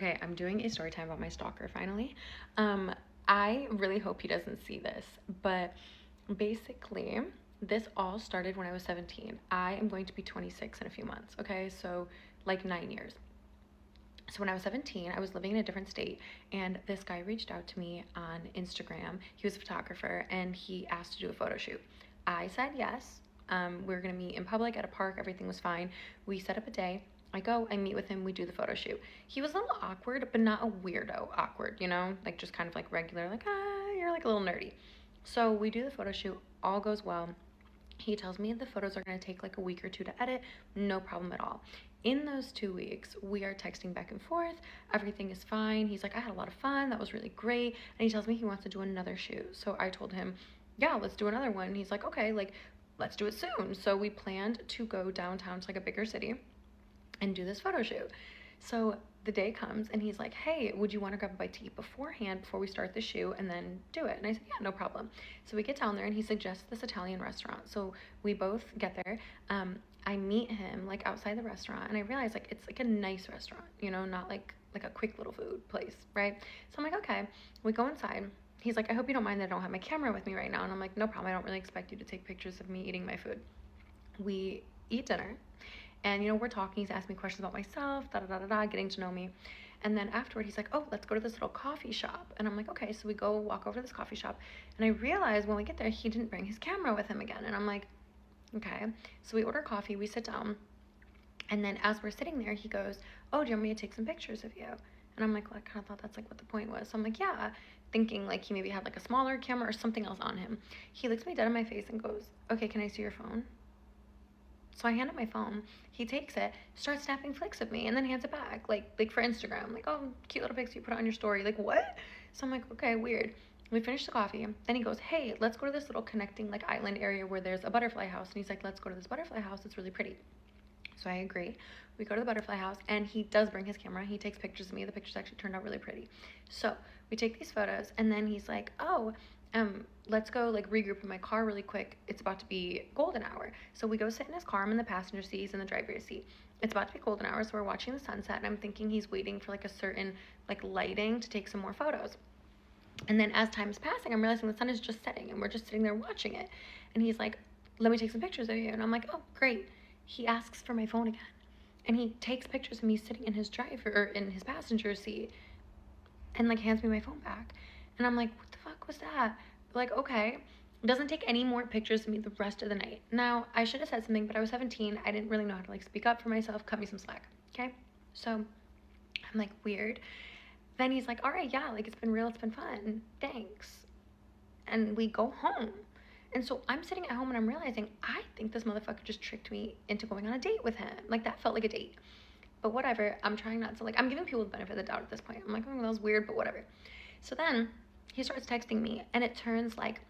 Okay, I'm doing a story time about my stalker finally. I really hope he doesn't see this, but basically, this all started when I was 17. I am going to be 26 in a few months, okay? So, like 9 years. So, when I was 17, I was living in a different state, and this guy reached out to me on Instagram. He was a photographer, and he asked to do a photo shoot. I said yes. We were gonna meet in public at a park, everything was fine. We set up a day. I go, I meet with him, we do the photo shoot. He was a little awkward, but not a weirdo awkward, you know? Like just kind of like regular, like, you're like a little nerdy. So we do the photo shoot, all goes well. He tells me the photos are gonna take like a week or two to edit, no problem at all. In those 2 weeks, we are texting back and forth, everything is fine. He's like, I had a lot of fun, that was really great. And he tells me he wants to do another shoot. So I told him, yeah, let's do another one. And he's like, okay, like, let's do it soon. So we planned to go downtown to like a bigger city and do this photo shoot. So the day comes and he's like, hey, would you want to grab a bite to eat beforehand before we start the shoot and then do it? And I said, yeah, no problem. So we get down there and he suggests this Italian restaurant. So we both get there. I meet him like outside the restaurant and I realize like it's like a nice restaurant, you know, not like a quick little food place, right? So I'm like, okay. We go inside. He's like, I hope you don't mind that I don't have my camera with me right now. And I'm like, no problem. I don't really expect you to take pictures of me eating my food. We eat dinner. And, you know, we're talking. He's asking me questions about myself, getting to know me. And then afterward, he's like, oh, let's go to this little coffee shop. And I'm like, okay. So we go walk over to this coffee shop. And I realize when we get there, he didn't bring his camera with him again. And I'm like, okay. So we order coffee. We sit down. And then as we're sitting there, he goes, oh, do you want me to take some pictures of you? And I'm like, well, I kind of thought that's like what the point was. So I'm like, yeah, thinking like he maybe had like a smaller camera or something else on him. He looks me dead in my face and goes, okay, can I see your phone? So I hand him my phone. He takes it, starts snapping flicks of me, and then hands it back, like for Instagram. Like, oh, cute little pics you put it on your story. Like, what? So I'm like, okay, weird. We finish the coffee. Then he goes, hey, let's go to this little connecting like island area where there's a butterfly house. And he's like, let's go to this butterfly house. It's really pretty. So I agree. We go to the butterfly house, and he does bring his camera. He takes pictures of me. The pictures actually turned out really pretty. So we take these photos, and then he's like, oh, let's go like regroup in my car really quick. It's about to be golden hour. So we go sit in his car. I'm in the passenger seat, he's in the driver's seat. It's about to be golden hour, so we're watching the sunset, and I'm thinking he's waiting for like a certain like lighting to take some more photos. And then as time is passing, I'm realizing the sun is just setting, and we're just sitting there watching it. And he's like, let me take some pictures of you. And I'm like, oh, great. He asks for my phone again, and he takes pictures of me sitting in his driver or in his passenger seat, and like hands me my phone back. And I'm like, what the fuck was that? Like, okay. Doesn't take any more pictures of me the rest of the night. Now, I should have said something, but I was 17. I didn't really know how to like speak up for myself. Cut me some slack, okay? So I'm like, weird. Then he's like, all right, yeah, like it's been real, it's been fun. Thanks. And we go home. And so I'm sitting at home and I'm realizing I think this motherfucker just tricked me into going on a date with him. Like that felt like a date. But whatever. I'm trying not to like, I'm giving people the benefit of the doubt at this point. I'm like, oh, that was weird, but whatever. So then he starts texting me and it turns like,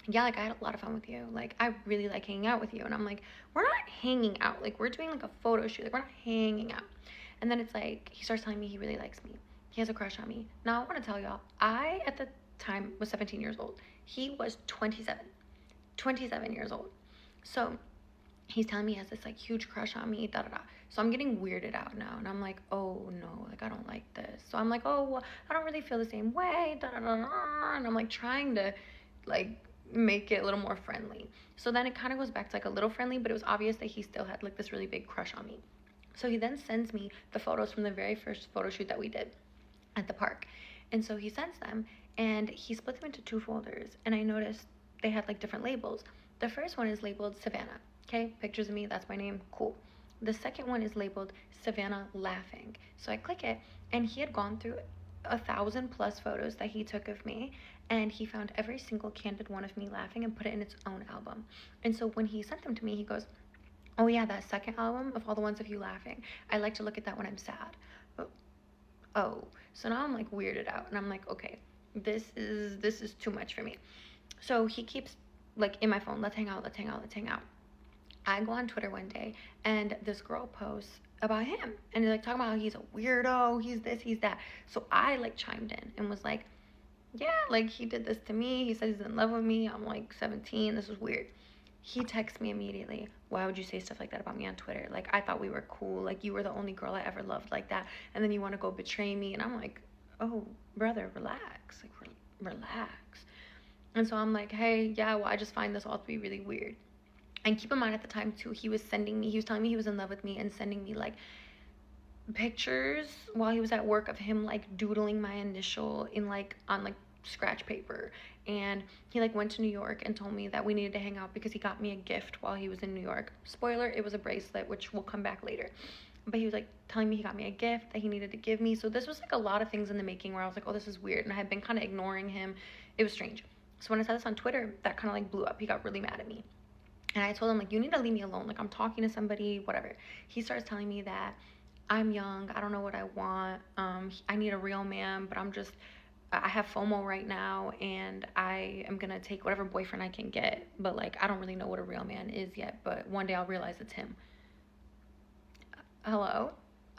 yeah, like I had a lot of fun with you. Like I really like hanging out with you. And I'm like, we're not hanging out. Like we're doing like a photo shoot. Like we're not hanging out. And then it's like, he starts telling me he really likes me. He has a crush on me. Now I want to tell y'all, I at the time was 17 years old. He was 27 years old. So he's telling me he has this like huge crush on me, So I'm getting weirded out now, and I'm like, oh no, like I don't like this. So I'm like, oh, well, I don't really feel the same way, and I'm like trying to like make it a little more friendly. So then it kind of goes back to like a little friendly, but it was obvious that he still had like this really big crush on me. So he then sends me the photos from the very first photo shoot that we did at the park. And so he sends them, and he split them into 2 folders, and I noticed they had like different labels. The first one is labeled Savannah. Okay, pictures of me, that's my name, cool. The second one is labeled Savannah laughing. So I click it, and he had gone through 1,000+ photos that he took of me, and he found every single candid one of me laughing and put it in its own album. And so when he sent them to me, he goes, oh yeah, that second album of all the ones of you laughing, I like to look at that when I'm sad. Oh, so now I'm like weirded out, and I'm like, okay, this is too much for me. So he keeps like in my phone, let's hang out. I go on Twitter one day, and this girl posts about him, and they're like talking about how he's a weirdo, he's this, he's that. So I like chimed in and was like, yeah, like he did this to me. He said he's in love with me. I'm like 17. This is weird. He texts me immediately, why would you say stuff like that about me on Twitter? Like, I thought we were cool. Like, you were the only girl I ever loved like that. And then you want to go betray me. And I'm like, oh, brother, relax. Like, relax. And so I'm like, hey, yeah, well, I just find this all to be really weird. And keep in mind, at the time, too, he was telling me he was in love with me and sending me, like, pictures while he was at work of him, like, doodling my initial in, like, on, like, scratch paper. And he, like, went to New York and told me that we needed to hang out because he got me a gift while he was in New York. Spoiler, it was a bracelet, which will come back later. But he was, like, telling me he got me a gift that he needed to give me. So this was, like, a lot of things in the making where I was like, oh, this is weird. And I had been kind of ignoring him. It was strange. So when I said this on Twitter, that kind of, like, blew up. He got really mad at me. And I told him, like, you need to leave me alone. Like, I'm talking to somebody, whatever. He starts telling me that I'm young. I don't know what I want. I need a real man, but I have FOMO right now, and I am going to take whatever boyfriend I can get. But, like, I don't really know what a real man is yet. But one day I'll realize it's him. Hello?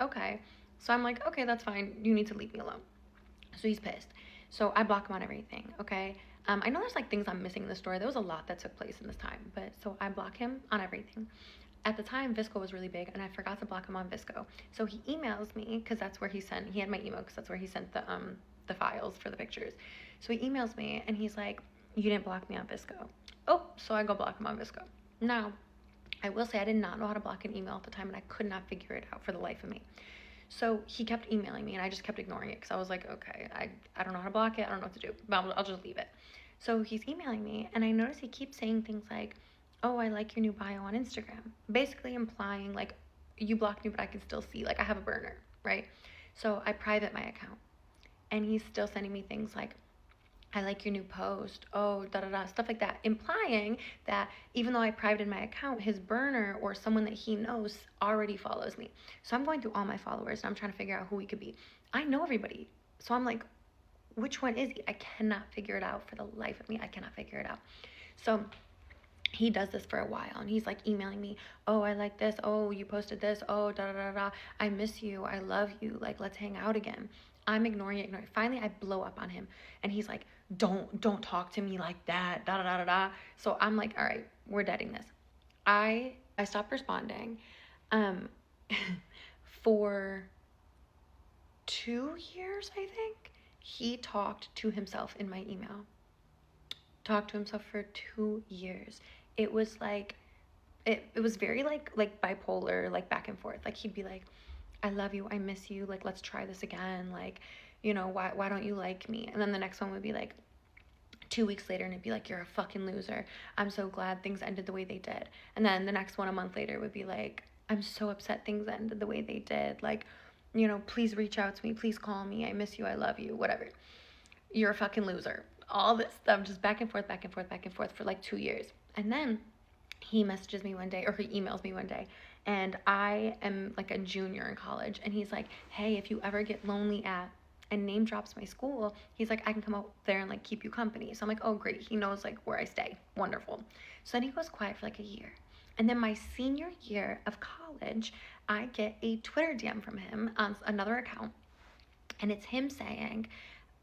Okay. So I'm like, okay, that's fine. You need to leave me alone. So he's pissed. So I block him on everything, okay? I know there's, like, things I'm missing in the story. There was a lot that took place in this time. But so I block him on everything. At the time, Visco was really big, and I forgot to block him on Visco. So he emails me, because that's where he had my email, because that's where he sent the files for the pictures. So he emails me, and he's like, you didn't block me on Visco. Oh, so I go block him on Visco. Now, I will say I did not know how to block an email at the time, and I could not figure it out for the life of me. So he kept emailing me, and I just kept ignoring it, because I was like, okay, I don't know how to block it, I don't know what to do, but I'll just leave it. So he's emailing me, and I notice he keeps saying things like, oh, I like your new bio on Instagram. Basically implying, like, you blocked me, but I can still see, like, I have a burner, right? So I private my account. And he's still sending me things like, I like your new post, oh, da-da-da, stuff like that, implying that even though I privated my account, his burner or someone that he knows already follows me. So I'm going through all my followers, and I'm trying to figure out who he could be. I know everybody. So I'm like, which one is he? I cannot figure it out for the life of me. I cannot figure it out. So he does this for a while, and he's like emailing me, oh, I like this, oh, you posted this, oh, da da da da, I miss you, I love you, like, let's hang out again. I'm ignoring it. Finally, I blow up on him, and he's like, don't talk to me like that, da da da da da. So I'm like, all right, we're deading this. I stopped responding for 2 years, I think. He talked to himself in my email. Talked to himself for 2 years. It was like, it was very like bipolar, like back and forth. Like, he'd be like, I love you, I miss you, like, let's try this again, like, you know, why don't you like me? And then the next one would be like 2 weeks later, and it'd be like, you're a fucking loser, I'm so glad things ended the way they did. And then the next one a month later would be like, I'm so upset things ended the way they did, like, you know, please reach out to me, please call me, I miss you, I love you, whatever, you're a fucking loser, all this stuff, just back and forth for like 2 years. And then he messages me one day, or he emails me one day, and I am like a junior in college, and he's like, hey, if you ever get lonely and name drops my school, he's like, I can come out there and like keep you company. So I'm like, oh great, he knows like where I stay, wonderful. So then he goes quiet for like a year, and then my senior year of college, I get a Twitter DM from him on another account, and it's him saying,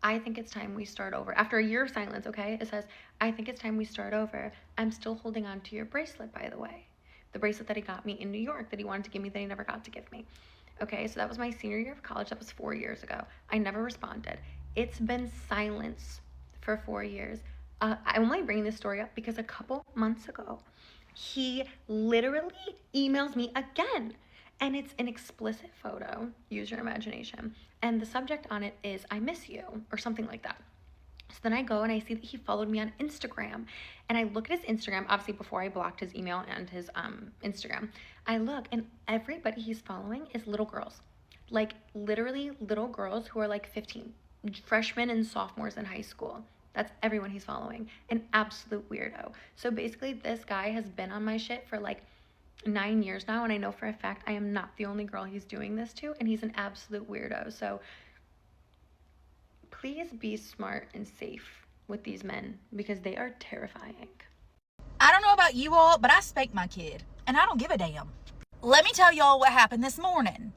I think it's time we start over. After a year of silence, okay? It says, I think it's time we start over. I'm still holding on to your bracelet, by the way. The bracelet that he got me in New York that he wanted to give me that he never got to give me. Okay, so that was my senior year of college. That was 4 years ago. I never responded. It's been silence for 4 years. I'm only bringing this story up because a couple months ago, he literally emails me again. And it's an explicit photo, use your imagination, and the subject on it is, I miss you, or something like that. So then I go and I see that he followed me on Instagram, and I look at his Instagram, obviously before I blocked his email and his Instagram. I look, and everybody he's following is little girls, like literally little girls who are like 15, freshmen and sophomores in high school. That's everyone he's following, an absolute weirdo. So basically this guy has been on my shit for like 9 years now, and I know for a fact I am not the only girl he's doing this to, and he's an absolute weirdo. So please be smart and safe with these men, because they are terrifying. I don't know about you all, but I spanked my kid, and I don't give a damn. Let me tell y'all what happened this morning.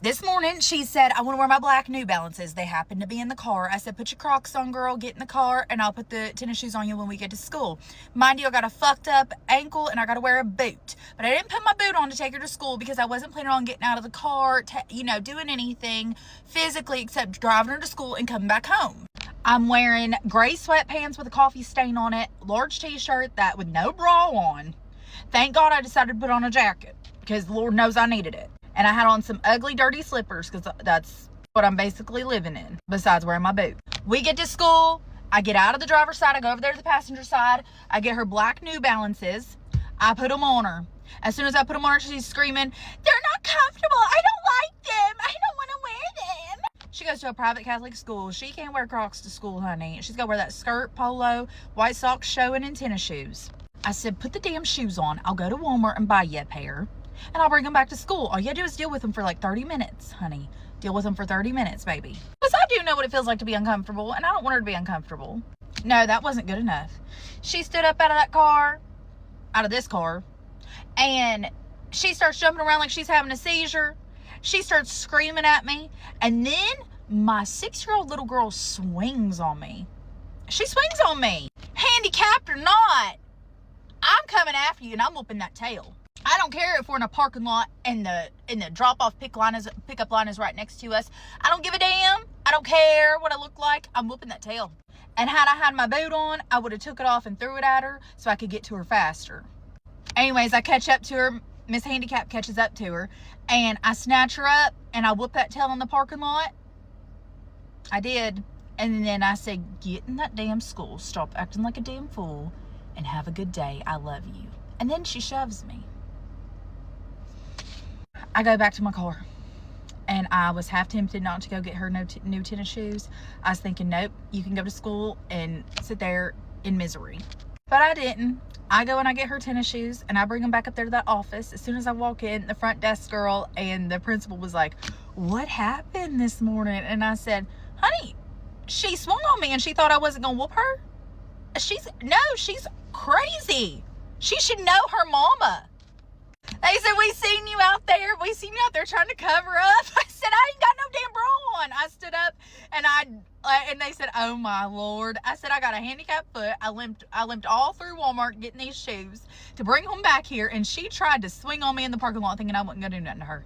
This morning, she said, I want to wear my black New Balances. They happen to be in the car. I said, put your Crocs on, girl. Get in the car, and I'll put the tennis shoes on you when we get to school. Mind you, I got a fucked up ankle, and I got to wear a boot. But I didn't put my boot on to take her to school because I wasn't planning on getting out of the car, doing anything physically except driving her to school and coming back home. I'm wearing gray sweatpants with a coffee stain on it, large t-shirt that with no bra on. Thank God I decided to put on a jacket because Lord knows I needed it. And I had on some ugly, dirty slippers because that's what I'm basically living in, besides wearing my boot. We get to school. I get out of the driver's side. I go over there to the passenger side. I get her black New Balances. I put them on her. As soon as I put them on her, she's screaming, they're not comfortable. I don't like them. I don't want to wear them. She goes to a private Catholic school. She can't wear Crocs to school, honey. She's got to wear that skirt, polo, white socks showing, and tennis shoes. I said, put the damn shoes on. I'll go to Walmart and buy you a pair. And I'll bring them back to school. All you gotta do is deal with them for like 30 minutes, honey. Deal with them for 30 minutes, baby. Because I do know what it feels like to be uncomfortable, and I don't want her to be uncomfortable. No, that wasn't good enough. She stood up out of this car, and she starts jumping around like she's having a seizure. She starts screaming at me, and then my 6-year-old little girl swings on me. She swings on me. Handicapped or not, I'm coming after you, and I'm whooping that tail. I don't care if we're in a parking lot and the drop-off pickup line is right next to us. I don't give a damn. I don't care what I look like. I'm whooping that tail. And had I had my boot on, I would have took it off and threw it at her so I could get to her faster. Anyways, I catch up to her. Miss Handicap catches up to her, and I snatch her up and I whoop that tail in the parking lot. I did. And then I said, get in that damn school. Stop acting like a damn fool and have a good day. I love you. And then she shoves me. I go back to my car, and I was half tempted not to go get her new tennis shoes. I was thinking, nope, you can go to school and sit there in misery. But I didn't. I go and I get her tennis shoes, and I bring them back up there to that office. As soon as I walk in, the front desk girl and the principal was like, what happened this morning? And I said, honey, she swung on me and she thought I wasn't going to whoop her. She's crazy. She should know her mama. They said, we seen you out there trying to cover up. I said, I ain't got no damn bra on. I stood up and they said, oh my Lord. I said, I got a handicapped foot. I limped all through Walmart getting these shoes to bring them back here. And she tried to swing on me in the parking lot thinking I wasn't going to do nothing to her.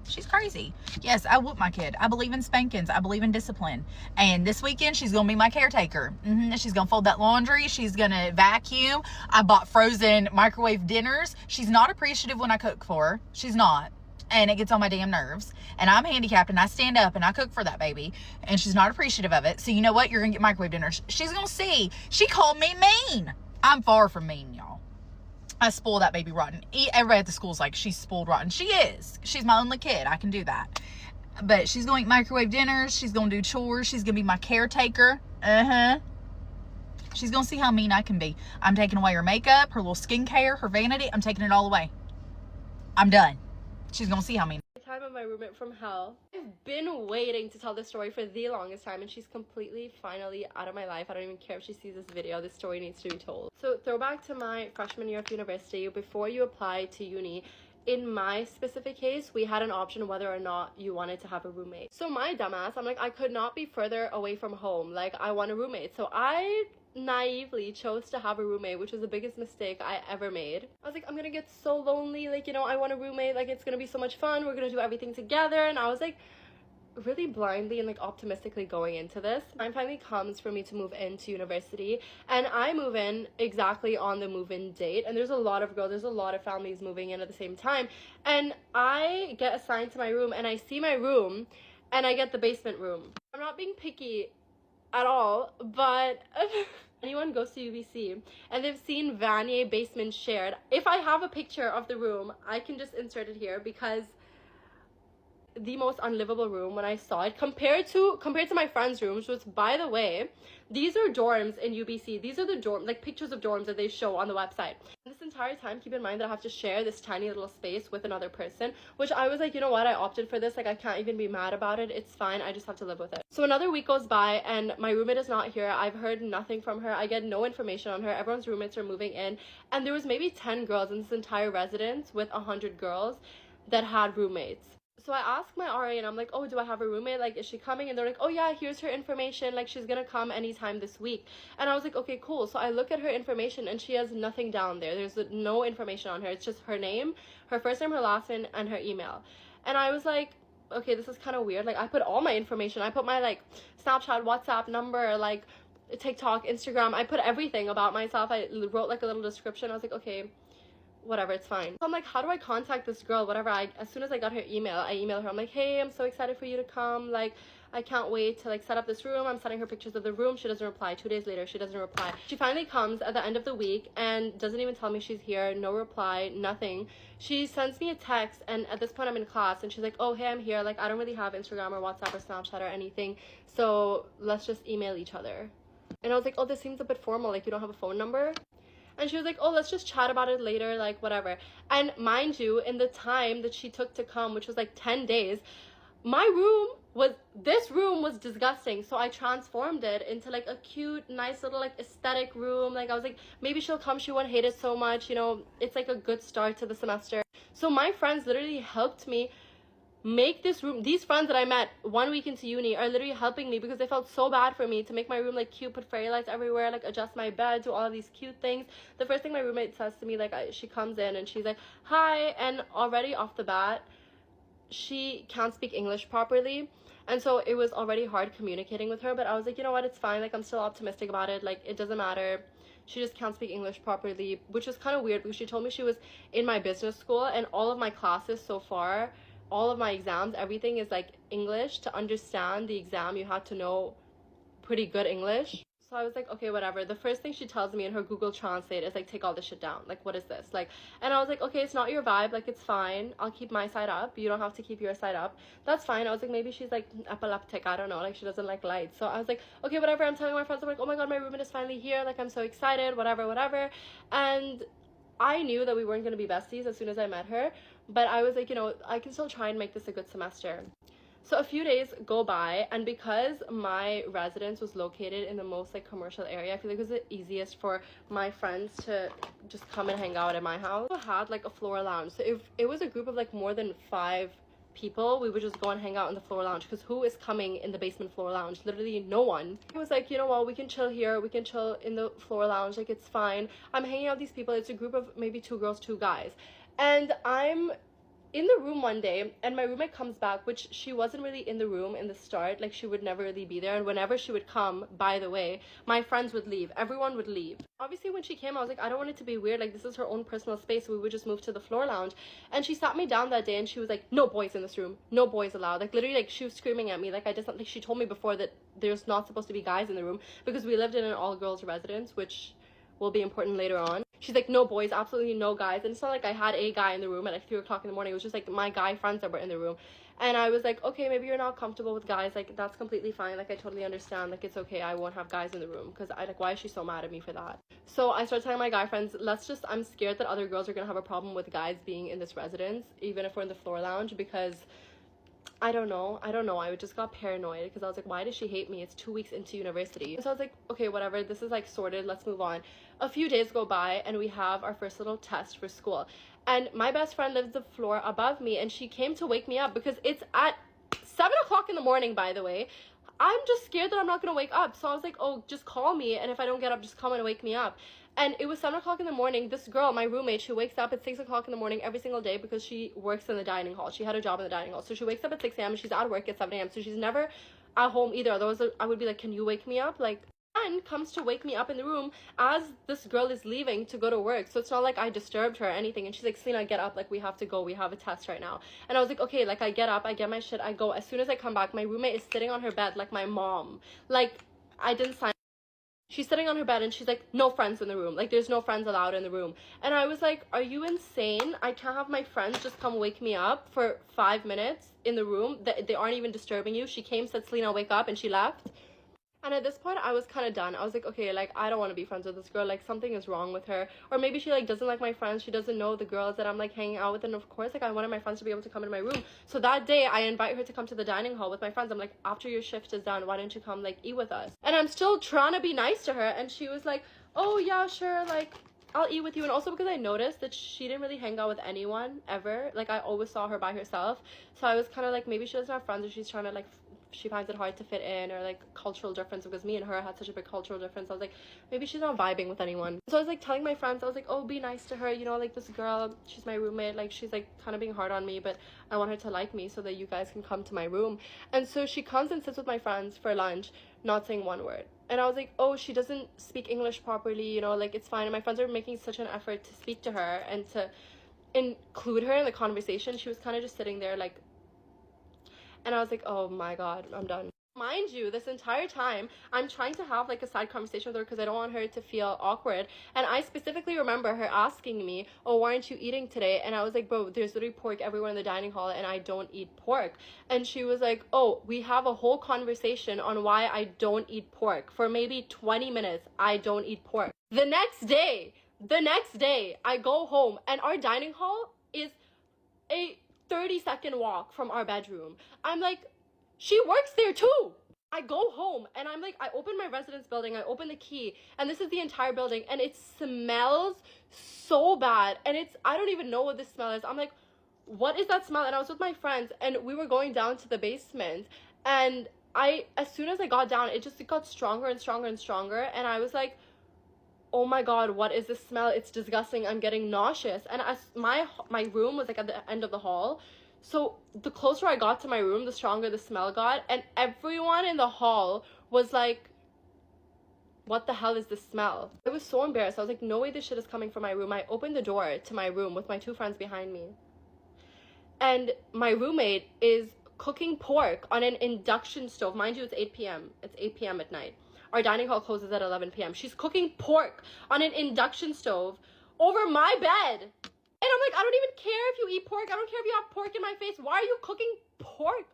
She's crazy. Yes, I whoop my kid. I believe in spankings. I believe in discipline. And this weekend, she's going to be my caretaker. She's going to fold that laundry. She's going to vacuum. I bought frozen microwave dinners. She's not appreciative when I cook for her. She's not. And it gets on my damn nerves. And I'm handicapped, and I stand up, and I cook for that baby. And she's not appreciative of it. So you know what? You're going to get microwave dinners. She's going to see. She called me mean. I'm far from mean, y'all. I spoil that baby rotten. Everybody at the school's like, she's spoiled rotten. She is. She's my only kid. I can do that. But she's going to eat microwave dinners. She's going to do chores. She's going to be my caretaker. She's going to see how mean I can be. I'm taking away her makeup, her little skincare, her vanity. I'm taking it all away. I'm done. She's going to see how mean. Time of my roommate from hell. I've been waiting to tell this story for the longest time, and she's completely finally out of my life. I don't even care if she sees this video. This story needs to be told. So throwback to my freshman year of university, before you apply to uni, in my specific case, we had an option whether or not you wanted to have a roommate. So my dumbass, I'm like, I could not be further away from home. Like, I want a roommate. So I naively chose to have a roommate, which was the biggest mistake I ever made. I was like, I'm gonna get so lonely, like, you know, I want a roommate, like, it's gonna be so much fun, we're gonna do everything together. And I was like really blindly and like optimistically going into this. Time finally comes for me to move into university, and I move in exactly on the move-in date, and there's a lot of families moving in at the same time, and I get assigned to my room, and I see my room and I get the basement room. I'm not being picky at all, but anyone goes to UBC and they've seen Vanier basement shared, if I have a picture of the room, I can just insert it here, because the most unlivable room when I saw it, compared to my friends' rooms, which, by the way, these are dorms in UBC. These are the pictures of dorms that they show on the website. This entire time, keep in mind that I have to share this tiny little space with another person, which I was like, you know what, I opted for this. Like, I can't even be mad about it. It's fine. I just have to live with it. So another week goes by, and my roommate is not here. I've heard nothing from her. I get no information on her. Everyone's roommates are moving in, and there was maybe 10 girls in this entire residence with 100 girls that had roommates. So I asked my RA and I'm like, oh, do I have a roommate? Like, is she coming? And they're like, oh yeah, here's her information. Like, she's gonna come anytime this week. And I was like, okay, cool. So I look at her information and she has nothing down there. There's no information on her. It's just her name, her first name, her last name, and her email. And I was like, okay, this is kind of weird. Like, I put all my information. I put my, like, Snapchat, WhatsApp number, like, TikTok, Instagram. I put everything about myself. I wrote, like, a little description. I was like, okay, whatever, it's fine. So I'm like, how do I contact this girl? Whatever. As soon as I got her email, I emailed her. I'm like, hey, I'm so excited for you to come. Like, I can't wait to, like, set up this room. I'm sending her pictures of the room. She doesn't reply. 2 days later, she doesn't reply. She finally comes at the end of the week and doesn't even tell me she's here. No reply, nothing. She sends me a text, and at this point I'm in class, and she's like, oh, hey, I'm here. Like, I don't really have Instagram or WhatsApp or Snapchat or anything, so let's just email each other. And I was like, oh, this seems a bit formal. Like, you don't have a phone number? And she was like, oh, let's just chat about it later, like, whatever. And mind you, in the time that she took to come, which was like 10 days, this room was disgusting. So I transformed it into like a cute, nice little like aesthetic room. Like, I was like, maybe she'll come, she won't hate it so much, you know, it's like a good start to the semester. So my friends literally helped me make this room. These friends that I met 1 week into uni are literally helping me because they felt so bad for me to make my room like cute, put fairy lights everywhere, like adjust my bed, do all of these cute things. The first thing my roommate says to me, like, she comes in and she's like, hi, and already off the bat she can't speak English properly, and so it was already hard communicating with her. But I was like, you know what, it's fine, like, I'm still optimistic about it, like, it doesn't matter. She just can't speak English properly, which is kind of weird because she told me she was in my business school and all of my classes so far, all of my exams, everything is like English. To understand the exam, you had to know pretty good English. So I was like, okay, whatever. The first thing she tells me in her Google Translate is like, take all this shit down. Like, what is this? Like, and I was like, okay, it's not your vibe. Like, it's fine. I'll keep my side up. You don't have to keep your side up. That's fine. I was like, maybe she's like epileptic. I don't know. Like, she doesn't like lights. So I was like, okay, whatever. I'm telling my friends, I'm like, oh my God, my roommate is finally here. Like, I'm so excited, whatever, whatever. And I knew that we weren't going to be besties as soon as I met her. But I was like, you know, I can still try and make this a good semester. So a few days go by, and because my residence was located in the most like commercial area, I feel like it was the easiest for my friends to just come and hang out at my house. We had like a floor lounge, so if it was a group of like more than 5 people, we would just go and hang out in the floor lounge, because who is coming in the basement floor lounge? Literally no one. It was like, you know what, we can chill here, we can chill in the floor lounge, like, it's fine. I'm hanging out with these people. It's a group of maybe 2 girls, 2 guys, and I'm in the room one day, and my roommate comes back, which she wasn't really in the room in the start, like, she would never really be there. And whenever she would come, by the way, my friends would leave, everyone would leave. Obviously when she came, I was like, I don't want it to be weird, like, this is her own personal space, so we would just move to the floor lounge. And she sat me down that day and she was like, no boys in this room, no boys allowed. Like, literally, like, she was screaming at me, like, I did something. She told me before that there's not supposed to be guys in the room, because we lived in an all-girls residence, which will be important later on. She's like, no boys, absolutely no guys. And it's not like I had a guy in the room at like 3 o'clock in the morning. It was just like my guy friends that were in the room. And I was like, okay, maybe you're not comfortable with guys, like, that's completely fine, like, I totally understand, like, it's okay, I won't have guys in the room. Because I like, why is she so mad at me for that? So I started telling my guy friends, I'm scared that other girls are gonna have a problem with guys being in this residence, even if we're in the floor lounge, because I don't know, I just got paranoid, because I was like, why does she hate me? It's 2 weeks into university. So I was like, okay, whatever, this is like sorted, let's move on. A few days go by and we have our first little test for school, and my best friend lives the floor above me, and she came to wake me up because it's at 7 o'clock in the morning, by the way. I'm just scared that I'm not gonna wake up, so I was like, oh, just call me, and if I don't get up, just come and wake me up. And it was 7 o'clock in the morning. This girl, my roommate, she wakes up at 6 o'clock in the morning every single day because she works in the dining hall. She had a job in the dining hall. So she wakes up at 6 a.m. and she's at work at 7 a.m. So she's never at home either. Otherwise, I would be like, can you wake me up? Like, and comes to wake me up in the room as this girl is leaving to go to work. So it's not like I disturbed her or anything. And she's like, Selena, get up. Like, we have to go. We have a test right now. And I was like, okay. Like, I get up. I get my shit. I go. As soon as I come back, my roommate is sitting on her bed like my mom. Like, I didn't sign. She's sitting on her bed and she's like, no friends in the room. Like, there's no friends allowed in the room. And I was like, are you insane? I can't have my friends just come wake me up for 5 minutes in the room. They aren't even disturbing you. She came, said, Selena, wake up, and she left. And at this point, I was kind of done. I was like, okay, like, I don't want to be friends with this girl. Like, something is wrong with her. Or maybe she, like, doesn't like my friends. She doesn't know the girls that I'm, like, hanging out with. And, of course, like, I wanted my friends to be able to come in my room. So that day, I invite her to come to the dining hall with my friends. I'm like, after your shift is done, why don't you come, like, eat with us? And I'm still trying to be nice to her. And she was like, oh, yeah, sure, like, I'll eat with you. And also because I noticed that she didn't really hang out with anyone ever. Like, I always saw her by herself. So I was kind of like, maybe she doesn't have friends, or she's trying to like, she finds it hard to fit in, or like cultural difference, because me and her had such a big cultural difference. I was like, maybe she's not vibing with anyone. So I was like telling my friends, I was like, oh, be nice to her, you know, like this girl, she's my roommate, like she's like kind of being hard on me, but I want her to like me so that you guys can come to my room. And so she comes and sits with my friends for lunch, not saying one word. And I was like, oh, she doesn't speak English properly, you know, like it's fine. And my friends are making such an effort to speak to her and to include her in the conversation. She was kind of just sitting there like, and I was like, oh my god, I'm done. Mind you, this entire time I'm trying to have like a side conversation with her because I don't want her to feel awkward. And I specifically remember her asking me, oh, why aren't you eating today? And I was like, bro, there's literally pork everywhere in the dining hall and I don't eat pork. And she was like, oh, we have a whole conversation on why I don't eat pork for maybe 20 minutes. I don't eat pork. The next day I go home and our dining hall is a 30-second walk from our bedroom. I'm like, she works there too. I go home and I'm like, I open my residence building, I open the key, and this is the entire building, and it smells so bad. And it's, I don't even know what this smell is. I'm like, what is that smell? And I was with my friends and we were going down to the basement, and as soon as I got down, it got stronger and stronger and stronger. And I was like, oh my god, what is this smell? It's disgusting. I'm getting nauseous. And as my room was like at the end of the hall, so the closer I got to my room, the stronger the smell got. And everyone in the hall was like, what the hell is this smell? I was so embarrassed. I was like, no way this shit is coming from my room. I opened the door to my room with my two friends behind me, and my roommate is cooking pork on an induction stove. Mind you, it's 8 p.m. It's 8 p.m. at night. Our dining hall closes at 11 p.m. She's cooking pork on an induction stove over my bed. And I'm like, I don't even care if you eat pork. I don't care if you have pork in my face. Why are you cooking pork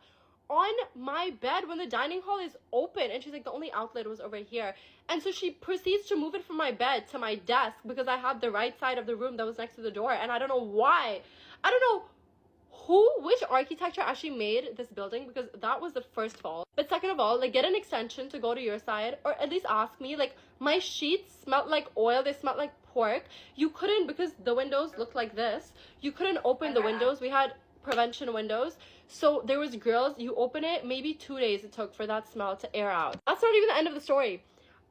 on my bed when the dining hall is open? And she's like, the only outlet was over here. And so she proceeds to move it from my bed to my desk because I had the right side of the room that was next to the door. And I don't know why. I don't know which architecture actually made this building, because that was the first of all. But second of all, like, get an extension to go to your side, or at least ask me. Like, my sheets smelled like oil, they smelled like pork. You couldn't, because the windows looked like this, you couldn't open the windows. We had prevention windows, so there was grills. You open it, maybe 2 days it took for that smell to air out. That's not even the end of the story.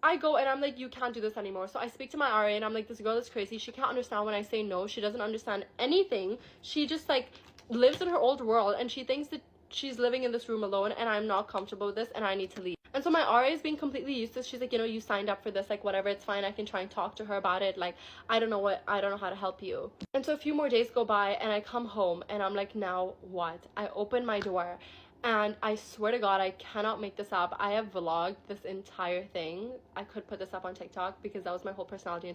I go and I'm like, you can't do this anymore. So I speak to my RA and I'm like, this girl is crazy. She can't understand when I say no. She doesn't understand anything. She just like lives in her old world, and she thinks that she's living in this room alone, and I'm not comfortable with this, and I need to leave. And so my RA is being completely useless. She's like, you know, you signed up for this, like, whatever, it's fine. I can try and talk to her about it. Like, I don't know how to help you. And so a few more days go by, and I come home, and I'm like, now what? I open my door, and I swear to God, I cannot make this up. I have vlogged this entire thing. I could put this up on TikTok because that was my whole personality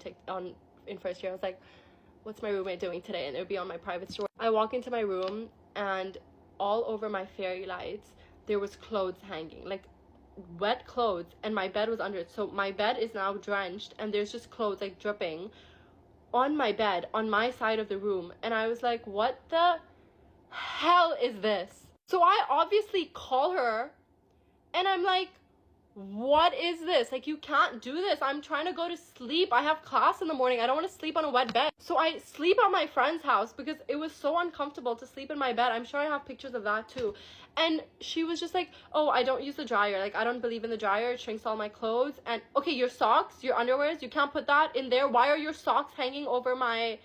in first year. I was like, what's my roommate doing today? And it would be on my private story. I walk into my room, and all over my fairy lights there was clothes hanging, like wet clothes, and my bed was under it. So my bed is now drenched, and there's just clothes like dripping on my bed on my side of the room. And I was like, what the hell is this? So I obviously call her, and I'm like, what is this? Like, you can't do this. I'm trying to go to sleep. I have class in the morning. I don't want to sleep on a wet bed. So I sleep at my friend's house because it was so uncomfortable to sleep in my bed. I'm sure I have pictures of that too. And she was just like, oh, I don't use the dryer. Like, I don't believe in the dryer. It shrinks all my clothes. And okay, your socks, your underwears, you can't put that in there. Why are your socks hanging over my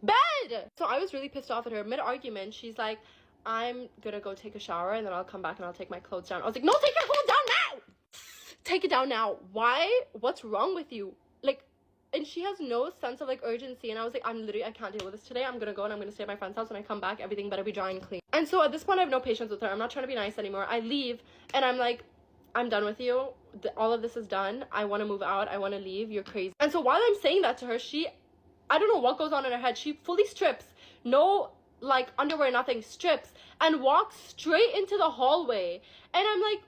bed? So I was really pissed off at her. Mid-argument, she's like, I'm gonna go take a shower and then I'll come back and I'll take my clothes down. I was like, no, take your clothes down now! Take it down now. Why? What's wrong with you? Like, and she has no sense of like urgency. And I was like, I can't deal with this today. I'm gonna go and I'm gonna stay at my friend's house. When I come back, everything better be dry and clean. And so at this point, I have no patience with her. I'm not trying to be nice anymore. I leave and I'm like, I'm done with you. All of this is done. I want to move out. I want to leave. You're crazy. And so while I'm saying that to her, I don't know what goes on in her head. She fully strips. No like underwear, nothing, strips, and walks straight into the hallway. And I'm like,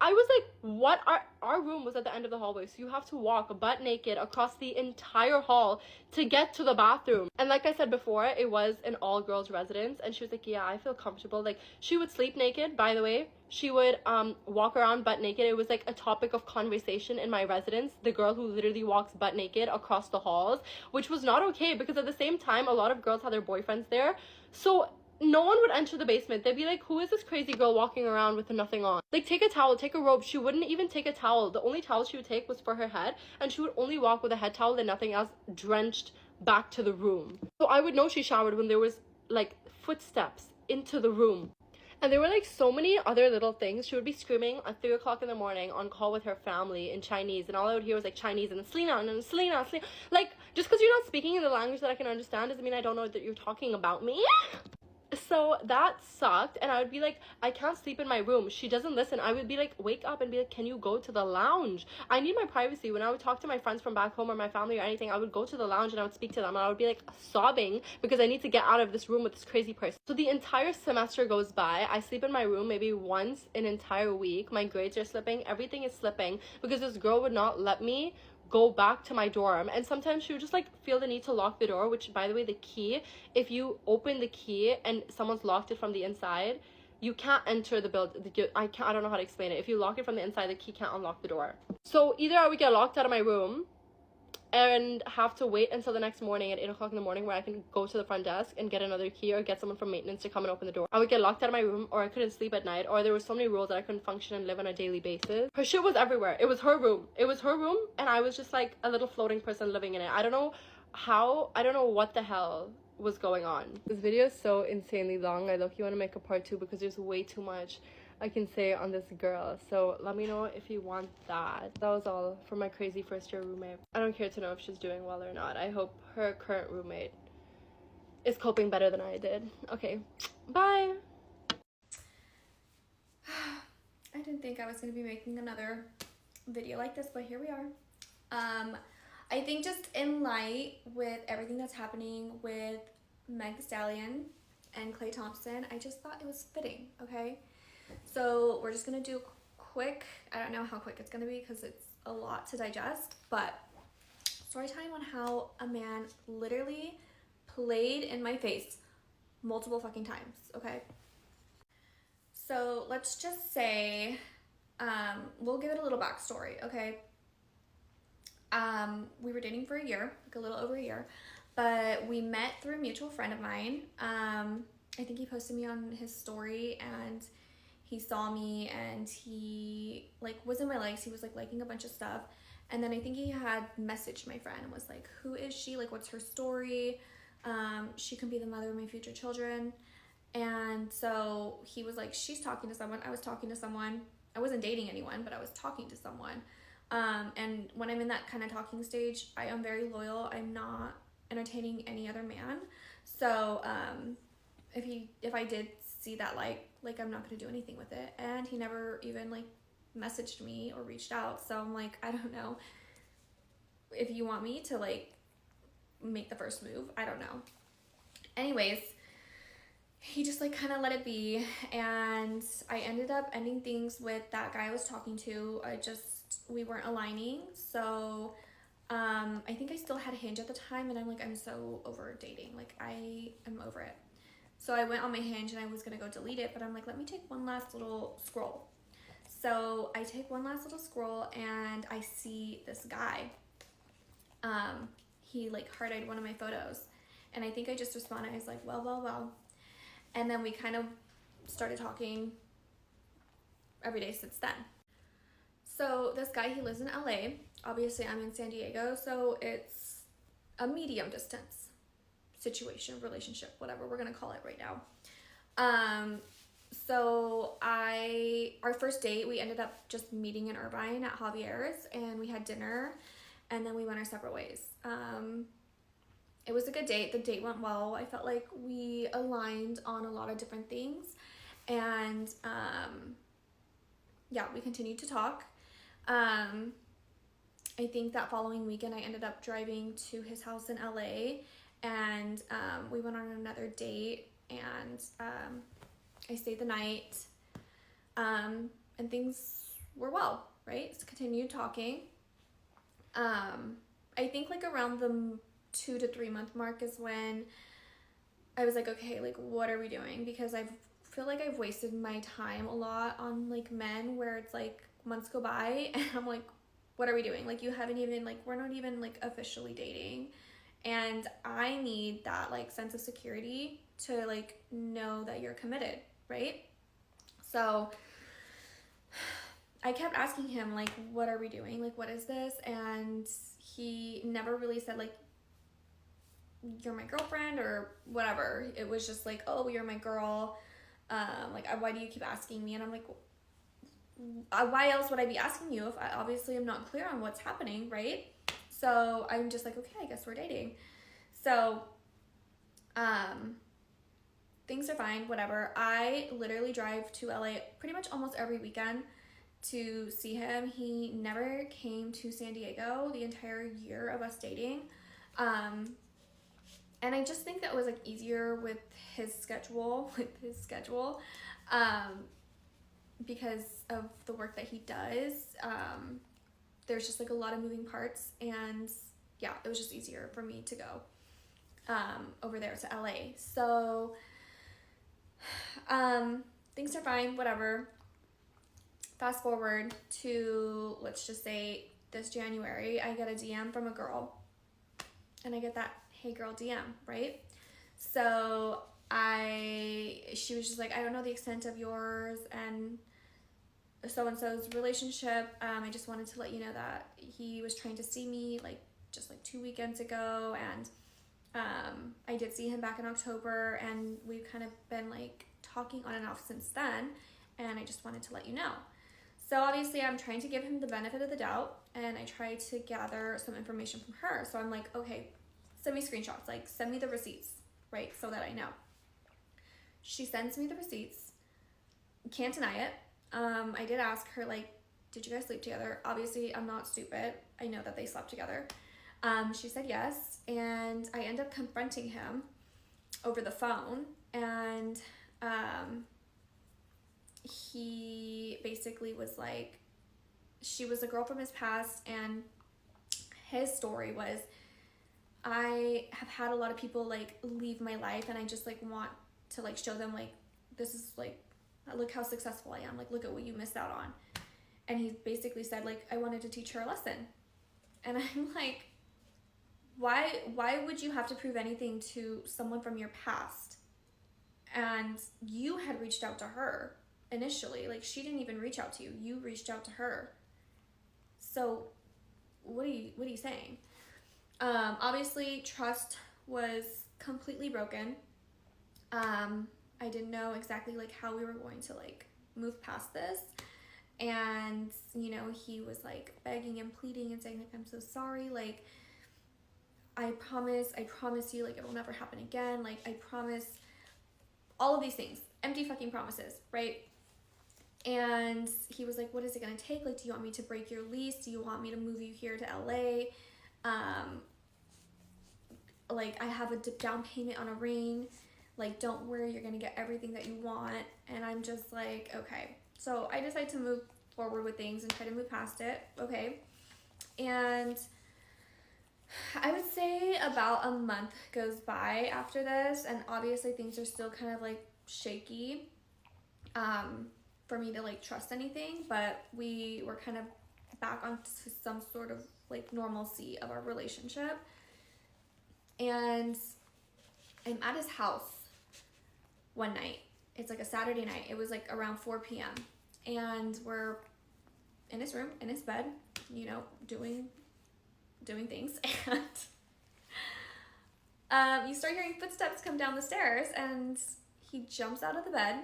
I was like, what? Our room was at the end of the hallway, so you have to walk butt naked across the entire hall to get to the bathroom. And like I said before, it was an all-girls residence, and she was like, yeah, I feel comfortable. Like, she would sleep naked, by the way. She would walk around butt naked. It was like a topic of conversation in my residence, the girl who literally walks butt naked across the halls, which was not okay, because at the same time, a lot of girls had their boyfriends there. So no one would enter the basement. They'd be like, who is this crazy girl walking around with nothing on? Like, take a towel, take a robe. She wouldn't even take a towel. The only towel she would take was for her head, and she would only walk with a head towel and nothing else, drenched back to the room. So I would know she showered when there was like footsteps into the room. And there were like so many other little things. She would be screaming at 3 o'clock in the morning on call with her family in Chinese, and all I would hear was like Chinese and Selena and Selena. Like, just because you're not speaking in the language that I can understand doesn't mean I don't know that you're talking about me. So that sucked, and I would be like, I can't sleep in my room. She doesn't listen. I would be like, wake up and be like, can you go to the lounge? I need my privacy. When I would talk to my friends from back home or my family or anything, I would go to the lounge and I would speak to them, and I would be like sobbing because I need to get out of this room with this crazy person. So the entire semester goes by. I sleep in my room maybe once an entire week. My grades are slipping. Everything is slipping because this girl would not let me go back to my dorm. And sometimes she would just like feel the need to lock the door, which, by the way, the key, if you open the key and someone's locked it from the inside, you can't enter the building. I don't know how to explain it. If you lock it from the inside, the key can't unlock the door. So either I would get locked out of my room and have to wait until the next morning at 8 o'clock in the morning where I can go to the front desk and get another key or get someone from maintenance to come and open the door. I would get locked out of my room, or I couldn't sleep at night, or there were so many rules that I couldn't function and live on a daily basis. Her shit was everywhere. It was her room. It was her room, and I was just like a little floating person living in it. I don't know what the hell was going on. This video is so insanely long. I low-key want to make a part 2 because there's way too much I can say on this girl. So let me know if you want that. That was all for my crazy first year roommate. I don't care to know if she's doing well or not. I hope her current roommate is coping better than I did. Okay, bye. I didn't think I was going to be making another video like this, but here we are. I think just in light with everything that's happening with Meg Thee Stallion and Klay Thompson, I just thought it was fitting, okay? So we're just going to do quick, I don't know how quick it's going to be because it's a lot to digest, but story time on how a man literally played in my face multiple fucking times, okay? So let's just say, we'll give it a little backstory, okay? We were dating for a year, like a little over a year, but we met through a mutual friend of mine. I think he posted me on his story and he saw me and he like was in my likes. He was like liking a bunch of stuff. And then I think he had messaged my friend and was like, who is she? Like, what's her story? She can be the mother of my future children. And so he was like, she's talking to someone. I was talking to someone. I wasn't dating anyone, but I was talking to someone. And when I'm in that kind of talking stage, I am very loyal. I'm not entertaining any other man. So if I did see that like I'm not gonna do anything with it. And he never even like messaged me or reached out. So I'm like, I don't know if you want me to like make the first move. I don't know. Anyways, he just like kind of let it be, and I ended up ending things with that guy I was talking to. We weren't aligning. So I think I still had Hinge at the time, and I'm like, I'm so over dating. Like, I am over it. So I went on my Hinge and I was gonna go delete it, but I'm like, let me take one last little scroll. So I take one last little scroll and I see this guy. He like heart-eyed one of my photos, and I think I just responded. I was like, well. And then we kind of started talking every day since then. So this guy, he lives in LA. Obviously, I'm in San Diego, so it's a medium distance situation, relationship, whatever we're gonna call it right now. So our first date, we ended up just meeting in Irvine at Javier's, and we had dinner, and then we went our separate ways. It was a good date. The date went well. I felt like we aligned on a lot of different things, and yeah, we continued to talk. I think that following weekend I ended up driving to his house in LA, and we went on another date, and I stayed the night, and things we're well, right? So continued talking. I think like around the 2 to 3 month mark is when I was like, okay, like what are we doing? Because I feel like I've wasted my time a lot on like men where it's like months go by and I'm like, what are we doing? Like you haven't even like, we're not even like officially dating. And I need that like sense of security to like know that you're committed, right? So I kept asking him like, what are we doing? Like, what is this? And he never really said like, you're my girlfriend or whatever. It was just like, oh, you're my girl. Like, why do you keep asking me? And I'm like, why else would I be asking you if I obviously am not clear on what's happening, right? So I'm just like, okay, I guess we're dating. So, things are fine, whatever. I literally drive to LA pretty much almost every weekend to see him. He never came to San Diego the entire year of us dating. And I just think that was like easier with his schedule, because of the work that he does. There's just like a lot of moving parts, and yeah, it was just easier for me to go over there to LA. So things are fine, whatever. Fast forward to, let's just say this January, I get a DM from a girl, and I get that hey girl DM, right? So she was just like, I don't know the extent of yours and so-and-so's relationship. I just wanted to let you know that he was trying to see me like just like 2 weekends ago, and I did see him back in October, and we've kind of been like talking on and off since then, and I just wanted to let you know. So obviously I'm trying to give him the benefit of the doubt, and I try to gather some information from her. So I'm like, okay, send me screenshots, like send me the receipts, right? So that I know. She sends me the receipts. Can't deny it. I did ask her, like, did you guys sleep together? Obviously I'm not stupid. I know that they slept together. She said yes, and I end up confronting him over the phone, and he basically was like, she was a girl from his past, and his story was, I have had a lot of people like leave my life, and I just like want to like show them like, this is like, look how successful I am, like look at what you missed out on. And he basically said like, I wanted to teach her a lesson. And I'm like, why would you have to prove anything to someone from your past? And you had reached out to her initially. Like, she didn't even reach out to you. You reached out to her. So what are you saying? Obviously trust was completely broken. I didn't know exactly like how we were going to like move past this. And, you know, he was like begging and pleading and saying like, I'm so sorry. Like, I promise you, like, it will never happen again. Like, I promise all of these things, empty fucking promises, right? And he was like, what is it gonna take? Like, do you want me to break your lease? Do you want me to move you here to LA? Like, I have a down payment on a ring. Like, don't worry, you're gonna get everything that you want. And I'm just like, okay. So I decided to move forward with things and try to move past it, okay? And I would say about a month goes by after this, and obviously things are still kind of like shaky for me to like trust anything, but we were kind of back onto some sort of like normalcy of our relationship. And I'm at his house one night. It's like a Saturday night. It was like around 4 p.m. and we're in his room, in his bed, you know, doing things, and you start hearing footsteps come down the stairs, and he jumps out of the bed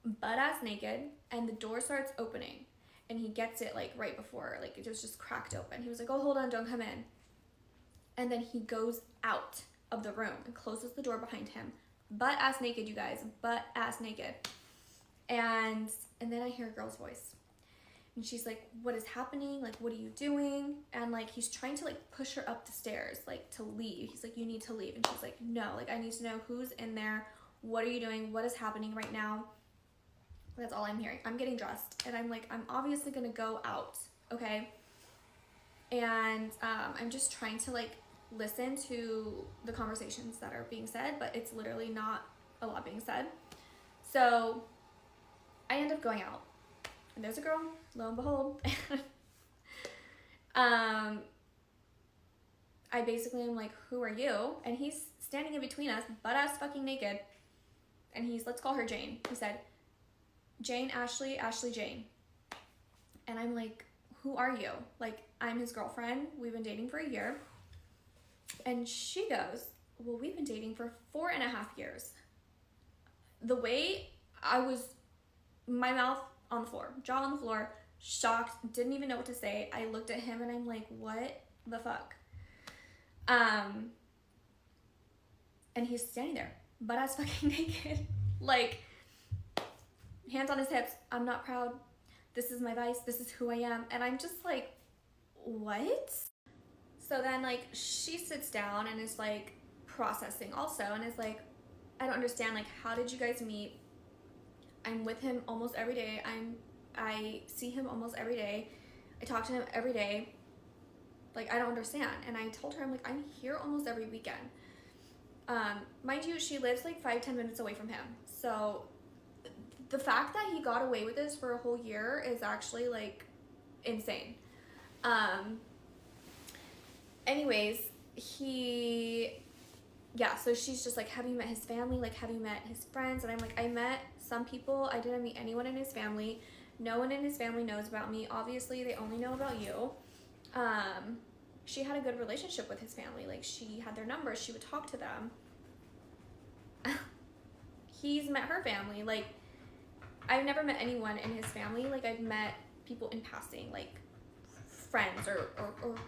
butt-ass naked, and the door starts opening, and he gets it like right before, like, it was just cracked open. He was like, oh, hold on, don't come in. And then he goes out of the room and closes the door behind him, butt-ass naked, you guys, butt-ass naked. And then I hear a girl's voice. And she's like, what is happening? Like, what are you doing? And like, he's trying to like push her up the stairs, like to leave. He's like, you need to leave. And she's like, no, like, I need to know who's in there. What are you doing? What is happening right now? That's all I'm hearing. I'm getting dressed and I'm like, I'm obviously gonna go out, okay? And I'm just trying to like listen to the conversations that are being said, but it's literally not a lot being said. So I end up going out and there's a girl, lo and behold. I basically am like, who are you? And he's standing in between us, butt ass fucking naked. And he's, let's call her Jane. He said, Jane, Ashley, Ashley, Jane. And I'm like, who are you? Like, I'm his girlfriend. We've been dating for a year. And she goes, well, we've been dating for 4.5 years. The way I was, my mouth on the floor, jaw on the floor, shocked, didn't even know what to say. I looked at him and I'm like, what the fuck? And he's standing there, butt ass fucking naked, like hands on his hips. I'm not proud. This is my vice. This is who I am. And I'm just like, what? So then like she sits down and is like processing also and is like, I don't understand. Like, how did you guys meet? I'm with him almost every day. I see him almost every day. I talk to him every day. Like, I don't understand. And I told her, I'm like, I'm here almost every weekend. Mind you, she lives like 5-10 minutes away from him. So the fact that he got away with this for a whole year is actually like insane. Anyways, so she's just like, have you met his family? Like, have you met his friends? And I'm like, I met some people. I didn't meet anyone in his family. No one in his family knows about me. Obviously, they only know about you. She had a good relationship with his family. Like, she had their numbers. She would talk to them. He's met her family. Like, I've never met anyone in his family. Like, I've met people in passing, like friends or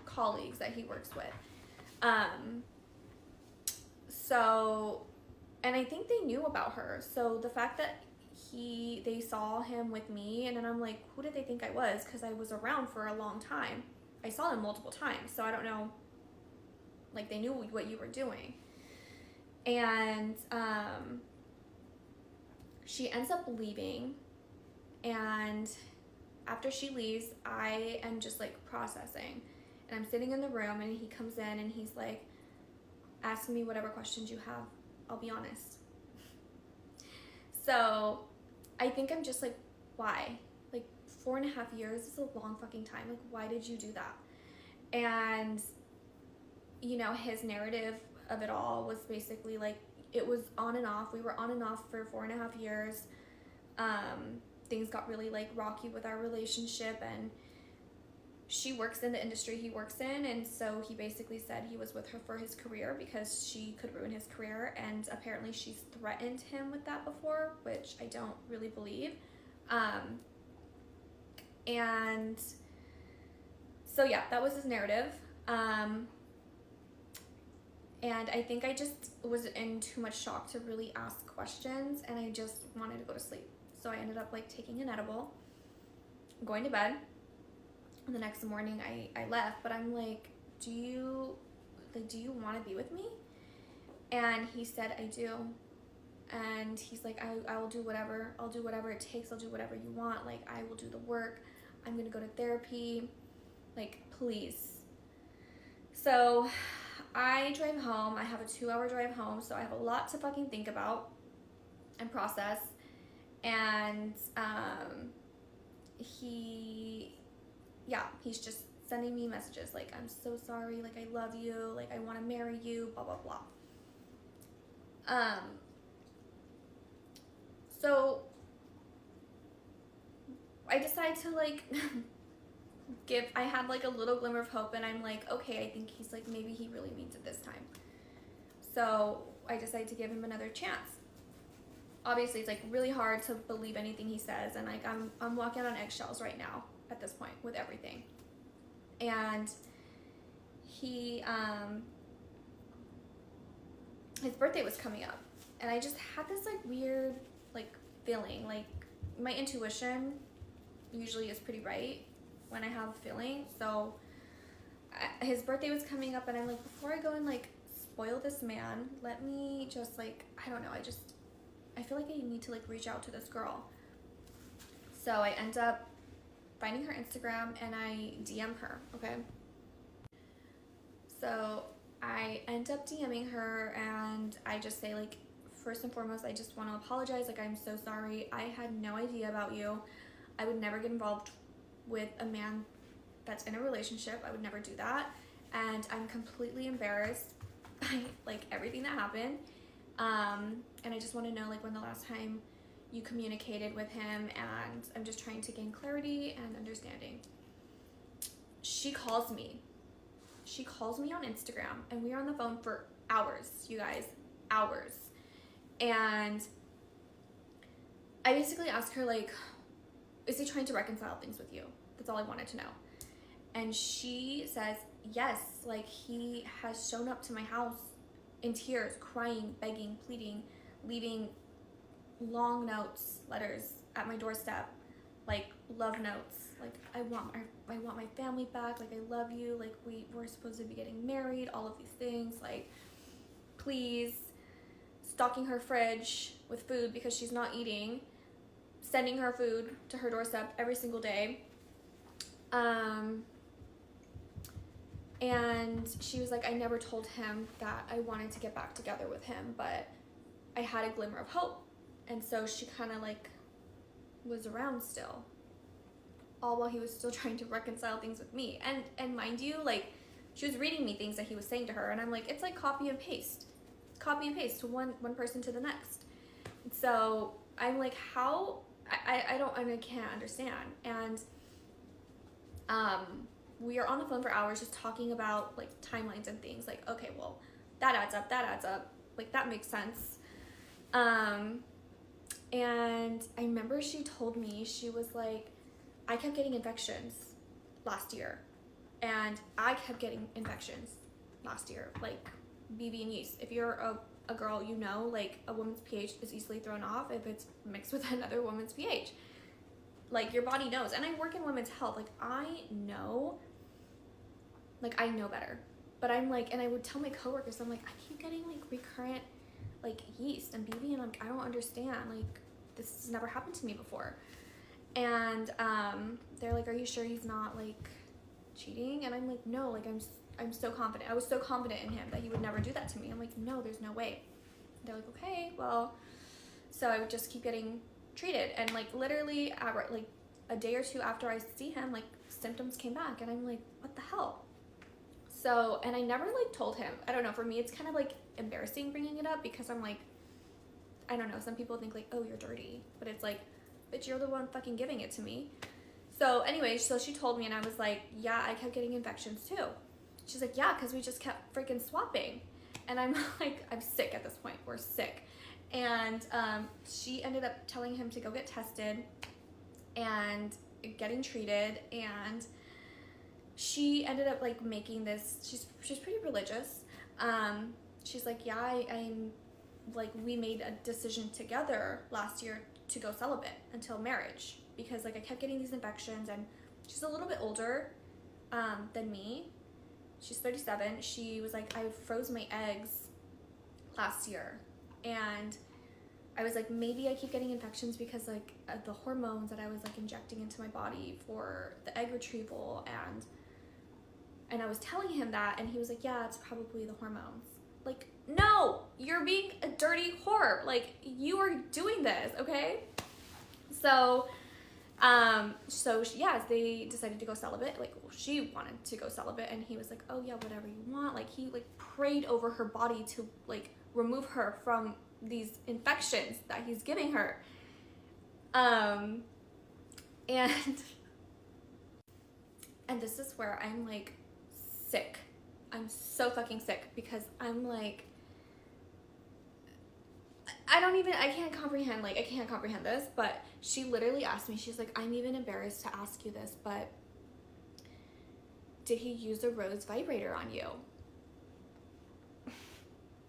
colleagues that he works with. So, and I think they knew about her. So the fact that they saw him with me, and then I'm like, who did they think I was? Because I was around for a long time. I saw them multiple times, so I don't know. Like, they knew what you were doing. And she ends up leaving, and after she leaves, I am just like processing, and I'm sitting in the room, and he comes in and he's like, ask me whatever questions you have, I'll be honest. So I think I'm just like, why? Like, 4.5 years is a long fucking time. Like, why did you do that? And, you know, his narrative of it all was basically like, it was on and off. We were on and off for 4.5 years. Things got really like rocky with our relationship, and she works in the industry he works in, and so he basically said he was with her for his career because she could ruin his career, and apparently she's threatened him with that before, which I don't really believe. And so yeah, that was his narrative. And I think I just was in too much shock to really ask questions, and I just wanted to go to sleep. So I ended up like taking an edible, going to bed. And the next morning I left, but I'm like, do you want to be with me? And he said, I do. And he's like, I will do whatever. I'll do whatever it takes. I'll do whatever you want. Like, I will do the work. I'm going to go to therapy. Like, please. So I drive home. I have a 2-hour drive home. So I have a lot to fucking think about and process. And he's just sending me messages like, I'm so sorry, like, I love you, like, I want to marry you, blah, blah, blah. So I decided to like I had like a little glimmer of hope, and I'm like, okay, I think he's like, maybe he really means it this time. So I decided to give him another chance. Obviously, it's like really hard to believe anything he says, and like I'm walking on eggshells right now at this point with everything. And he his birthday was coming up, and I just had this like weird like feeling. Like, my intuition usually is pretty right when I have a feeling. So his birthday was coming up, and I'm like, before I go and like spoil this man, let me just like, I don't know, I feel like I need to like reach out to this girl. So I end up finding her Instagram and I DM her, okay? So I end up DMing her and I just say, like, first and foremost, I just want to apologize. Like, I'm so sorry. I had no idea about you. I would never get involved with a man that's in a relationship. I would never do that. And I'm completely embarrassed by, like, everything that happened. And I just want to know, like, when the last time you communicated with him, and I'm just trying to gain clarity and understanding. She calls me. She calls me on Instagram, and we are on the phone for hours, you guys, hours. And I basically asked her, like, is he trying to reconcile things with you? That's all I wanted to know. And she says, yes, like, he has shown up to my house in tears, crying, begging, pleading, leaving long notes, letters at my doorstep, like love notes, like I want my family back, like I love you, like we're supposed to be getting married, all of these things, like please, stocking her fridge with food because she's not eating, sending her food to her doorstep every single day. And she was like, I never told him that I wanted to get back together with him, but I had a glimmer of hope. And so she kind of like was around still, all while he was still trying to reconcile things with me. And mind you, like, she was reading me things that he was saying to her, and I'm like, it's like copy and paste to one person to the next. So I'm like, how? I can't understand. And we are on the phone for hours just talking about like timelines and things, like, okay, well, that adds up, like that makes sense. And I remember she told me, she was like, I kept getting infections last year, and I kept getting infections last year, like BV and yeast. If you're a girl, you know, like a woman's pH is easily thrown off if it's mixed with another woman's pH. Like, your body knows. And I work in women's health, like I know better. But I'm like, and I would tell my coworkers, I'm like, I keep getting like recurrent like yeast and BV, and I'm like, I don't understand, like this has never happened to me before. And they're like, are you sure he's not like cheating? And I'm like, no, like I'm so confident. I was so confident in him that he would never do that to me. I'm like, no, there's no way. They're like, okay, well. So I would just keep getting treated, and like literally like a day or two after I see him, like symptoms came back, and I'm like, what the hell? So, and I never like told him. I don't know, for me it's kind of like embarrassing bringing it up, because I'm like, I don't know, some people think like, oh, you're dirty, but it's like, bitch, you're the one fucking giving it to me. So anyway, so she told me, and I was like, yeah, I kept getting infections too. She's like, yeah, because we just kept freaking swapping. And I'm like, I'm sick at this point, we're sick. And she ended up telling him to go get tested and getting treated, and she ended up like making this, she's pretty religious. She's like, yeah, I'm like, we made a decision together last year to go celibate until marriage, because like I kept getting these infections, and she's a little bit older than me. She's 37. She was like, I froze my eggs last year, and I was like, maybe I keep getting infections because like the hormones that I was like injecting into my body for the egg retrieval, and I was telling him that, and he was like, yeah, it's probably the hormones. Like, no, you're being a dirty whore. Like, you are doing this, okay? So, yeah, they decided to go celibate. Like, well, she wanted to go celibate, and he was like, oh yeah, whatever you want. Like, he like prayed over her body to like remove her from these infections that he's giving her. And this is where I'm like sick. I'm so fucking sick, because I'm like, I can't comprehend this. But she literally asked me, she's like, I'm even embarrassed to ask you this, but did he use a rose vibrator on you?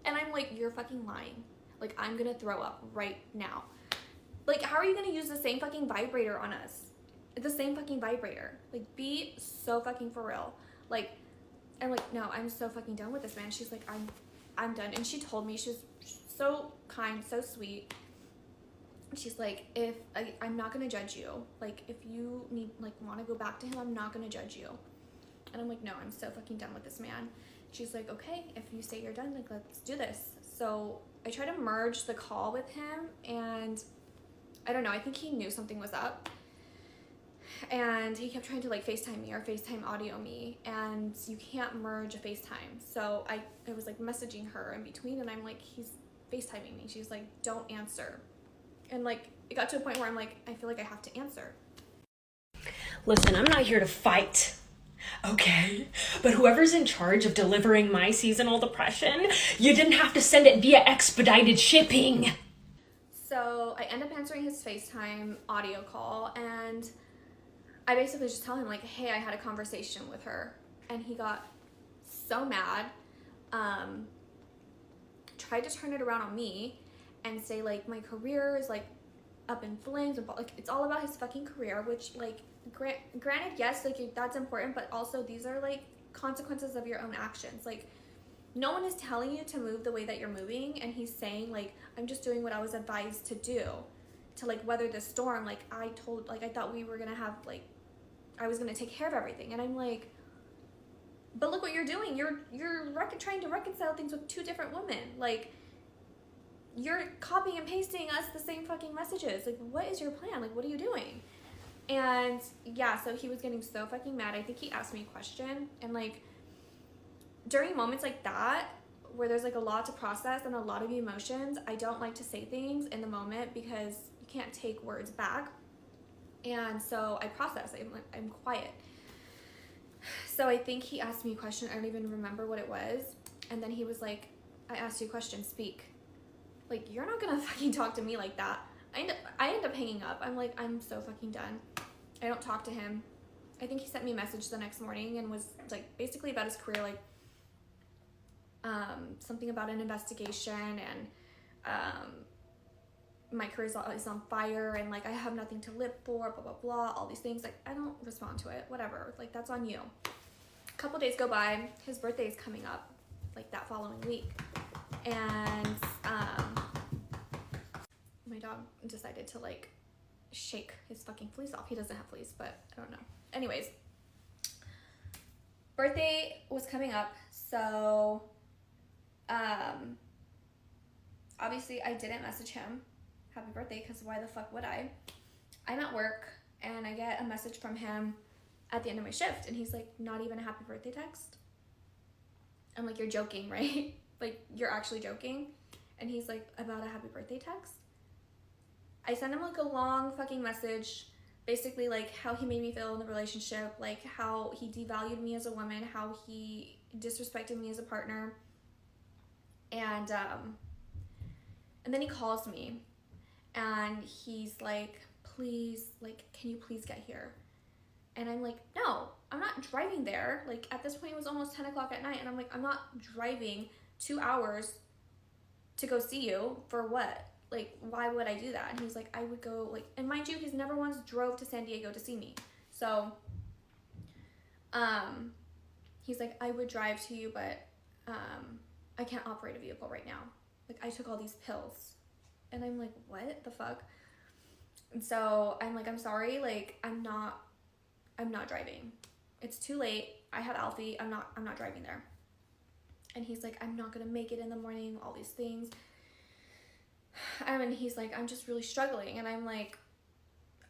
And I'm like, you're fucking lying. Like, I'm gonna throw up right now. Like, how are you gonna use the same fucking vibrator on us? The same fucking vibrator. Like, be so fucking for real. Like, I'm like, no, I'm so fucking done with this man. She's like, I'm done. And she told me, she was so kind, so sweet. she's like, I'm not gonna judge you. Like, if you need, like, want to go back to him, I'm not gonna judge you. And I'm like, no, I'm so fucking done with this man. She's like, okay, if you say you're done, like, let's do this. So I tried to merge the call with him, and I don't know, I think he knew something was up. And he kept trying to, like, FaceTime me or FaceTime audio me, and you can't merge a FaceTime. So I was, like, messaging her in between, and I'm like, he's FaceTiming me. She's like, don't answer. And, like, it got to a point where I'm like, I feel like I have to answer. Listen, I'm not here to fight. Okay, but whoever's in charge of delivering my seasonal depression, you didn't have to send it via expedited shipping. So I end up answering his FaceTime audio call, and I basically just tell him, like, hey, I had a conversation with her. And he got so mad, tried to turn it around on me and say, like, my career is, like, up in flames, and, like, it's all about his fucking career, which, like, granted, yes, like, that's important, but also these are, like, consequences of your own actions. Like, no one is telling you to move the way that you're moving, and he's saying, like, I'm just doing what I was advised to do to, like, weather the storm. Like, I thought we were gonna have, like, I was gonna take care of everything. And I'm like, but look what you're doing. You're trying to reconcile things with two different women. Like, you're copying and pasting us the same fucking messages. Like, what is your plan? Like, what are you doing? And yeah, so he was getting so fucking mad. I think he asked me a question, and, like, during moments like that where there's, like, a lot to process and a lot of emotions, I don't like to say things in the moment because you can't take words back. And so I process. I'm quiet. So I think he asked me a question. I don't even remember what it was. And then he was like, I asked you a question, speak. Like, you're not gonna fucking talk to me like that. I end up hanging up. I'm like, I'm so fucking done. I don't talk to him. I think he sent me a message the next morning and was, like, basically about his career, like, something about an investigation, and my career is on fire, and, like, I have nothing to live for, blah blah blah, all these things. Like, I don't respond to it, whatever, like, that's on you. A couple days go by, his birthday is coming up, like, that following week, and my dog decided to, like, shake his fucking fleece off. He doesn't have fleece, but I don't know. Anyways, birthday was coming up, so obviously I didn't message him happy birthday, because why the fuck would I? I'm at work, and I get a message from him at the end of my shift, and he's like, not even a happy birthday text? I'm like, you're joking, right? Like, you're actually joking? And he's like, about a happy birthday text? I sent him, like, a long fucking message, basically, like, how he made me feel in the relationship, like, how he devalued me as a woman, how he disrespected me as a partner. And then he calls me, and he's like, please, like, can you please get here? And I'm like, no, I'm not driving there. Like, at this point, it was almost 10 o'clock at night, and I'm like, I'm not driving 2 hours to go see you for what? Like, why would I do that? And he's like, I would go, like, and mind you, he's never once drove to San Diego to see me. So, he's like, I would drive to you, but, I can't operate a vehicle right now. Like, I took all these pills. And I'm like, what the fuck? And so I'm like, I'm sorry, like, I'm not driving. It's too late. I have Alfie. I'm not driving there. And he's like, I'm not gonna make it in the morning, all these things. And he's like, I'm just really struggling. And I'm like,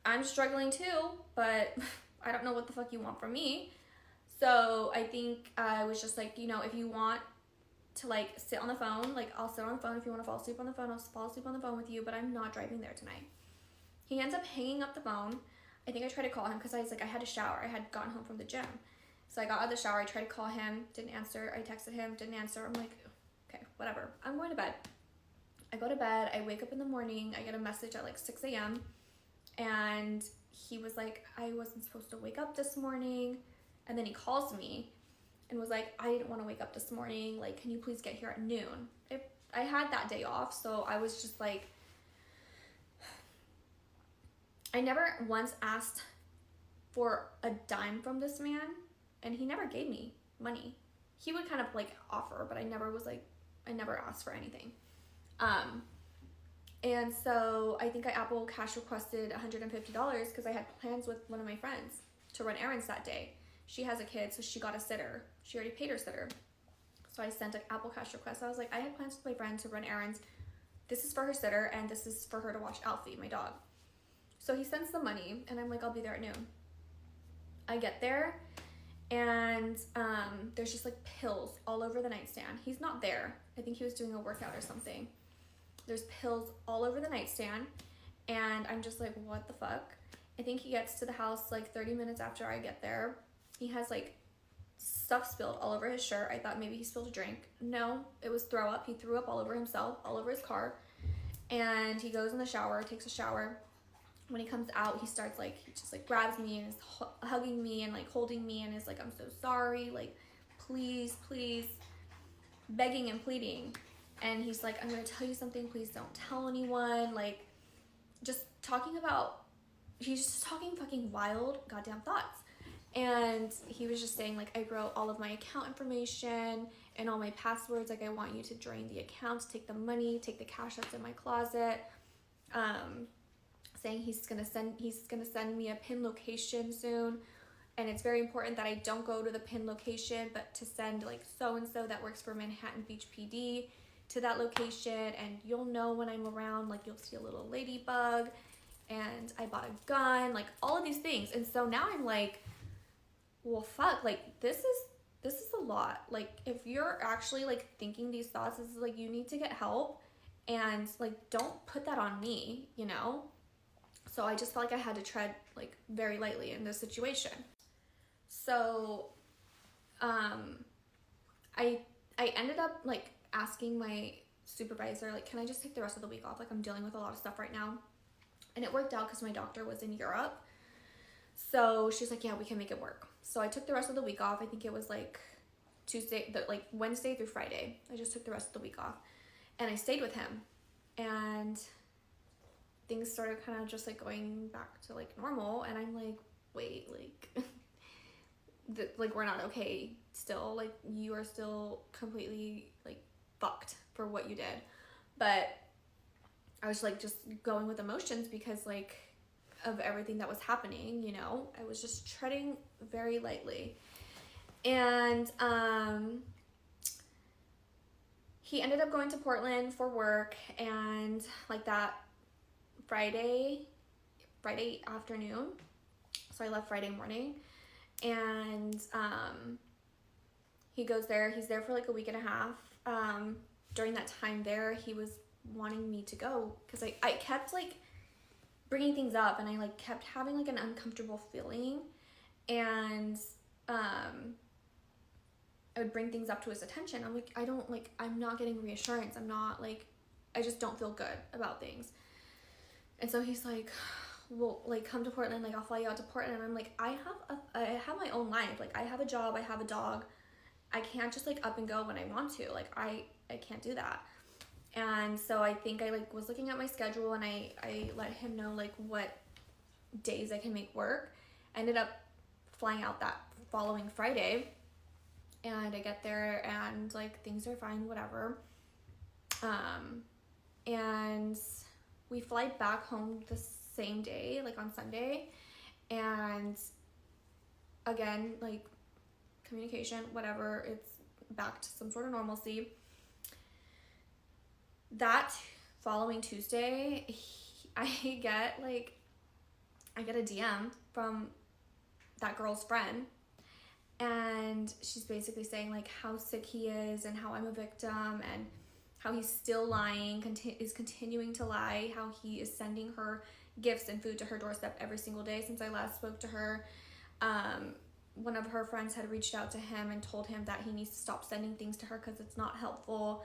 I'm struggling too, but I don't know what the fuck you want from me. So I think I was just like, you know, if you want to, like, sit on the phone, like, I'll sit on the phone. If you want to fall asleep on the phone, I'll fall asleep on the phone with you, but I'm not driving there tonight. He ends up hanging up the phone. I think I tried to call him because I was like, I had a shower. I had gotten home from the gym. So I got out of the shower. I tried to call him. Didn't answer. I texted him. Didn't answer. I'm like, okay, whatever. I'm going to bed. I go to bed. I wake up in the morning. I get a message at, like, 6 a.m. And he was like, I wasn't supposed to wake up this morning. And then he calls me and was like, I didn't want to wake up this morning. Like, can you please get here at noon? I had that day off, so I was just like, I never once asked for a dime from this man, and he never gave me money. He would kind of, like, offer, but I never asked for anything. And so I think I Apple Cash requested $150 because I had plans with one of my friends to run errands that day. She has a kid, so she got a sitter. She already paid her sitter. So I sent an Apple Cash request. I was like, I had plans with my friend to run errands. This is for her sitter, and this is for her to watch Alfie, my dog. So he sends the money, and I'm like, I'll be there at noon. I get there, and there's just like pills all over the nightstand. He's not there. I think he was doing a workout or something. There's pills all over the nightstand, and I'm just like, what the fuck? I think he gets to the house like 30 minutes after I get there. He has like stuff spilled all over his shirt. I thought maybe he spilled a drink. No, it was throw up. He threw up all over himself, all over his car. And he goes in the shower, takes a shower. When he comes out, he starts like, he just like grabs me and is hugging me and like holding me and is like, I'm so sorry, like please, please, begging and pleading. And he's like, I'm gonna tell you something, please don't tell anyone. Like, just talking about, he's just talking fucking wild goddamn thoughts. And he was just saying, like, I wrote all of my account information and all my passwords. Like, I want you to drain the accounts, take the money, take the cash that's in my closet. Saying he's gonna send me a pin location soon. And it's very important that I don't go to the pin location, but to send like so-and-so that works for Manhattan Beach PD to that location. And you'll know when I'm around, like you'll see a little ladybug. And I bought a gun, like all of these things. And so now I'm like, well, fuck, like this is a lot. Like if you're actually like thinking these thoughts, this is like, you need to get help, and like don't put that on me, you know? So I just felt like I had to tread like very lightly in this situation. So I ended up like asking my supervisor, like, can I just take the rest of the week off? Like, I'm dealing with a lot of stuff right now. And it worked out because my doctor was in Europe. So she's like, yeah, we can make it work. So I took the rest of the week off. I think it was like Wednesday through Friday. I just took the rest of the week off. And I stayed with him. And things started kind of just like going back to like normal. And I'm like, wait, like, like we're not okay still. Like you are still completely like fucked for what you did. But I was like just going with emotions because like of everything that was happening, you know. I was just treading very lightly. And he ended up going to Portland for work, and like that Friday afternoon, so I left Friday morning, and he goes there. He's there for like a week and a half. During that time there, he was wanting me to go because I kept like bringing things up, and I like kept having like an uncomfortable feeling, and I would bring things up to his attention. I'm like, I'm not getting reassurance. I'm not like, I just don't feel good about things. And so he's like, well, like come to Portland, like I'll fly you out to Portland. And I'm like, I have my own life. Like I have a job, I have a dog. I can't just like up and go when I want to. Like I can't do that. And so I think I like was looking at my schedule, and I let him know like what days I can make work. I ended up flying out that following Friday, and I get there and like things are fine, whatever. And we fly back home the same day, like on Sunday, and again, like communication, whatever, it's back to some sort of normalcy. That following Tuesday, I get a DM from that girl's friend, and she's basically saying like how sick he is and how I'm a victim and how he's still lying, is continuing to lie, how he is sending her gifts and food to her doorstep every single day since I last spoke to her. One of her friends had reached out to him and told him that he needs to stop sending things to her because it's not helpful,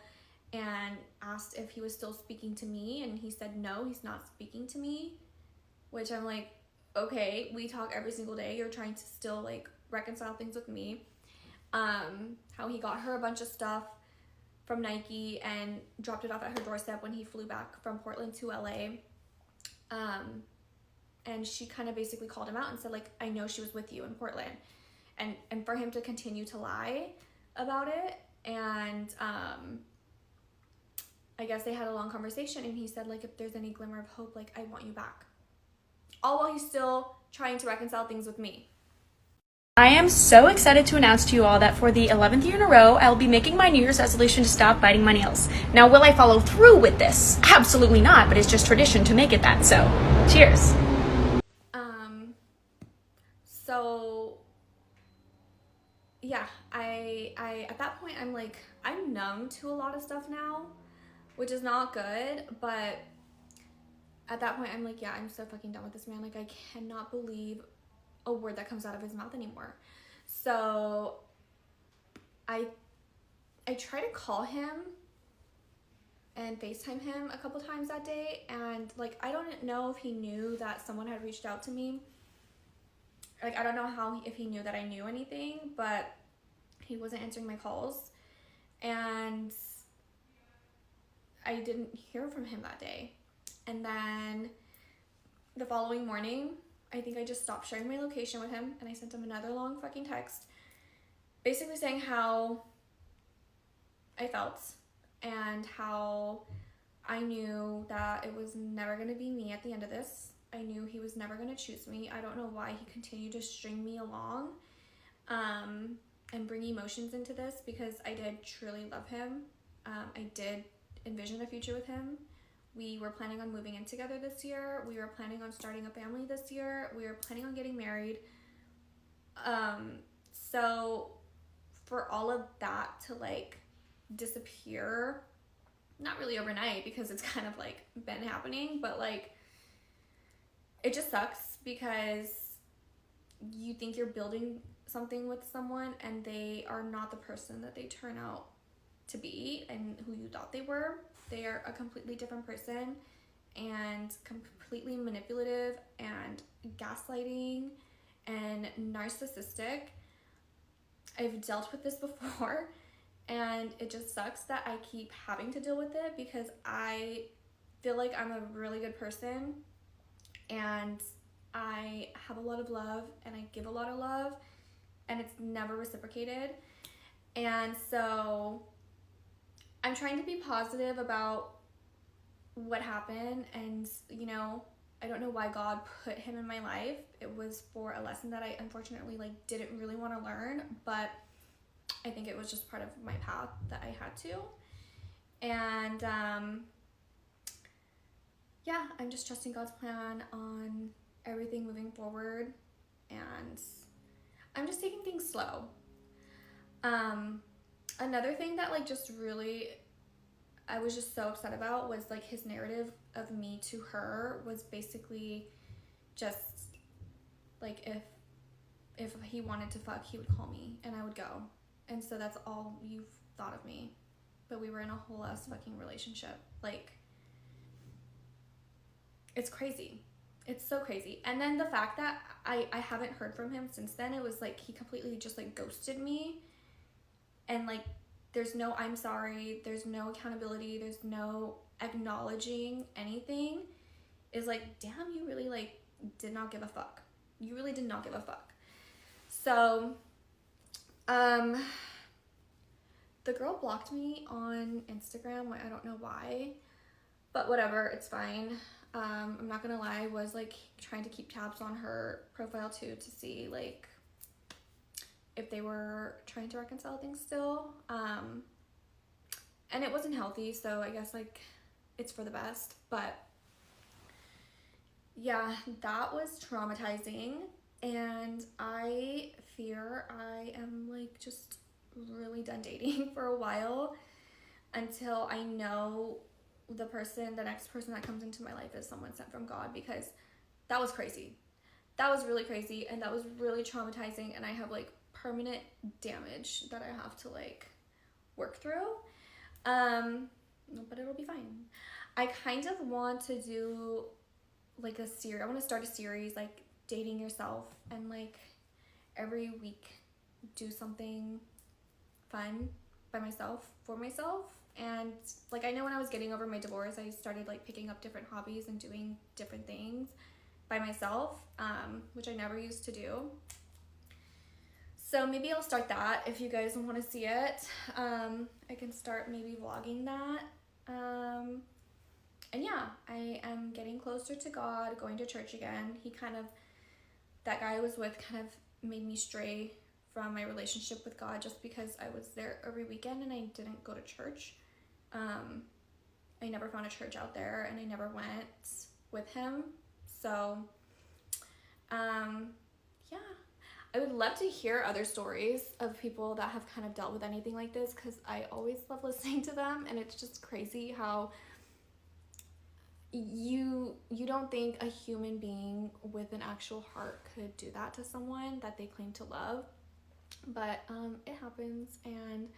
and asked if he was still speaking to me, and he said no, he's not speaking to me, which I'm like, okay, we talk every single day, you're trying to still like reconcile things with me. How he got her a bunch of stuff from Nike and dropped it off at her doorstep when he flew back from Portland to LA. And she kind of basically called him out and said like, I know she was with you in Portland, and for him to continue to lie about it. And I guess they had a long conversation, and he said, like, if there's any glimmer of hope, like, I want you back. All while he's still trying to reconcile things with me. I am so excited to announce to you all that for the 11th year in a row, I'll be making my New Year's resolution to stop biting my nails. Now, will I follow through with this? Absolutely not, but it's just tradition to make it that, so cheers. So yeah, I at that point, I'm like, I'm numb to a lot of stuff now, which is not good, but at that point, I'm like, yeah, I'm so fucking done with this man. Like, I cannot believe a word that comes out of his mouth anymore. So I tried to call him and FaceTime him a couple times that day, and like, I don't know if he knew that someone had reached out to me. Like, I don't know if he knew that I knew anything, but he wasn't answering my calls, and I didn't hear from him that day. And then the following morning, I think I just stopped sharing my location with him, and I sent him another long fucking text basically saying how I felt and how I knew that it was never going to be me at the end of this. I knew he was never going to choose me. I don't know why he continued to string me along and bring emotions into this, because I did truly love him. I did envision a future with him. We were planning on moving in together this year. We were planning on starting a family this year. We were planning on getting married. So for all of that to like disappear, not really overnight, because it's kind of like been happening, but like, it just sucks because you think you're building something with someone and they are not the person that they turn out to be and who you thought they were. They are a completely different person and completely manipulative and gaslighting and narcissistic. I've dealt with this before, and it just sucks that I keep having to deal with it, because I feel like I'm a really good person and I have a lot of love and I give a lot of love, and it's never reciprocated. And so I'm trying to be positive about what happened, and you know, I don't know why God put him in my life. It was for a lesson that I unfortunately like didn't really want to learn, but I think it was just part of my path that I had to. And yeah, I'm just trusting God's plan on everything moving forward, and I'm just taking things slow. Another thing that like just really I was just so upset about was like his narrative of me to her was basically just like, if he wanted to fuck, he would call me and I would go. And so that's all you've thought of me. But we were in a whole ass fucking relationship. Like, it's crazy. It's so crazy. And then the fact that I haven't heard from him since then, it was like he completely just like ghosted me. And like, there's no I'm sorry, there's no accountability, there's no acknowledging anything. Is like, damn, you really like did not give a fuck. You really did not give a fuck. So, the girl blocked me on Instagram. I don't know why, but whatever, it's fine. I'm not gonna lie, I was like trying to keep tabs on her profile too, to see like if they were trying to reconcile things still. And it wasn't healthy, so I guess like it's for the best. But yeah, that was traumatizing, and I fear I am like just really done dating for a while, until I know the next person that comes into my life is someone sent from God, because that was crazy. That was really crazy, and that was really traumatizing, and I have like permanent damage that I have to like work through. But it'll be fine. I kind of want to do like a series. I want to start a series like dating yourself, and like every week do something fun by myself, for myself. And like, I know when I was getting over my divorce, I started like picking up different hobbies and doing different things by myself, which I never used to do. So maybe I'll start that if you guys want to see it. I can start maybe vlogging that. And yeah, I am getting closer to God, going to church again. That guy I was with kind of made me stray from my relationship with God just because I was there every weekend and I didn't go to church. I never found a church out there and I never went with him. So, yeah, I would love to hear other stories of people that have kind of dealt with anything like this, because I always love listening to them, and it's just crazy how you don't think a human being with an actual heart could do that to someone that they claim to love, but it happens, and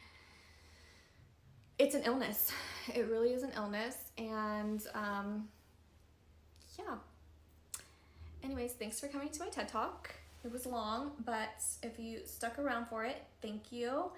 it's an illness. It really is an illness, and yeah. Anyways, thanks for coming to my TED Talk. It was long, but if you stuck around for it, thank you.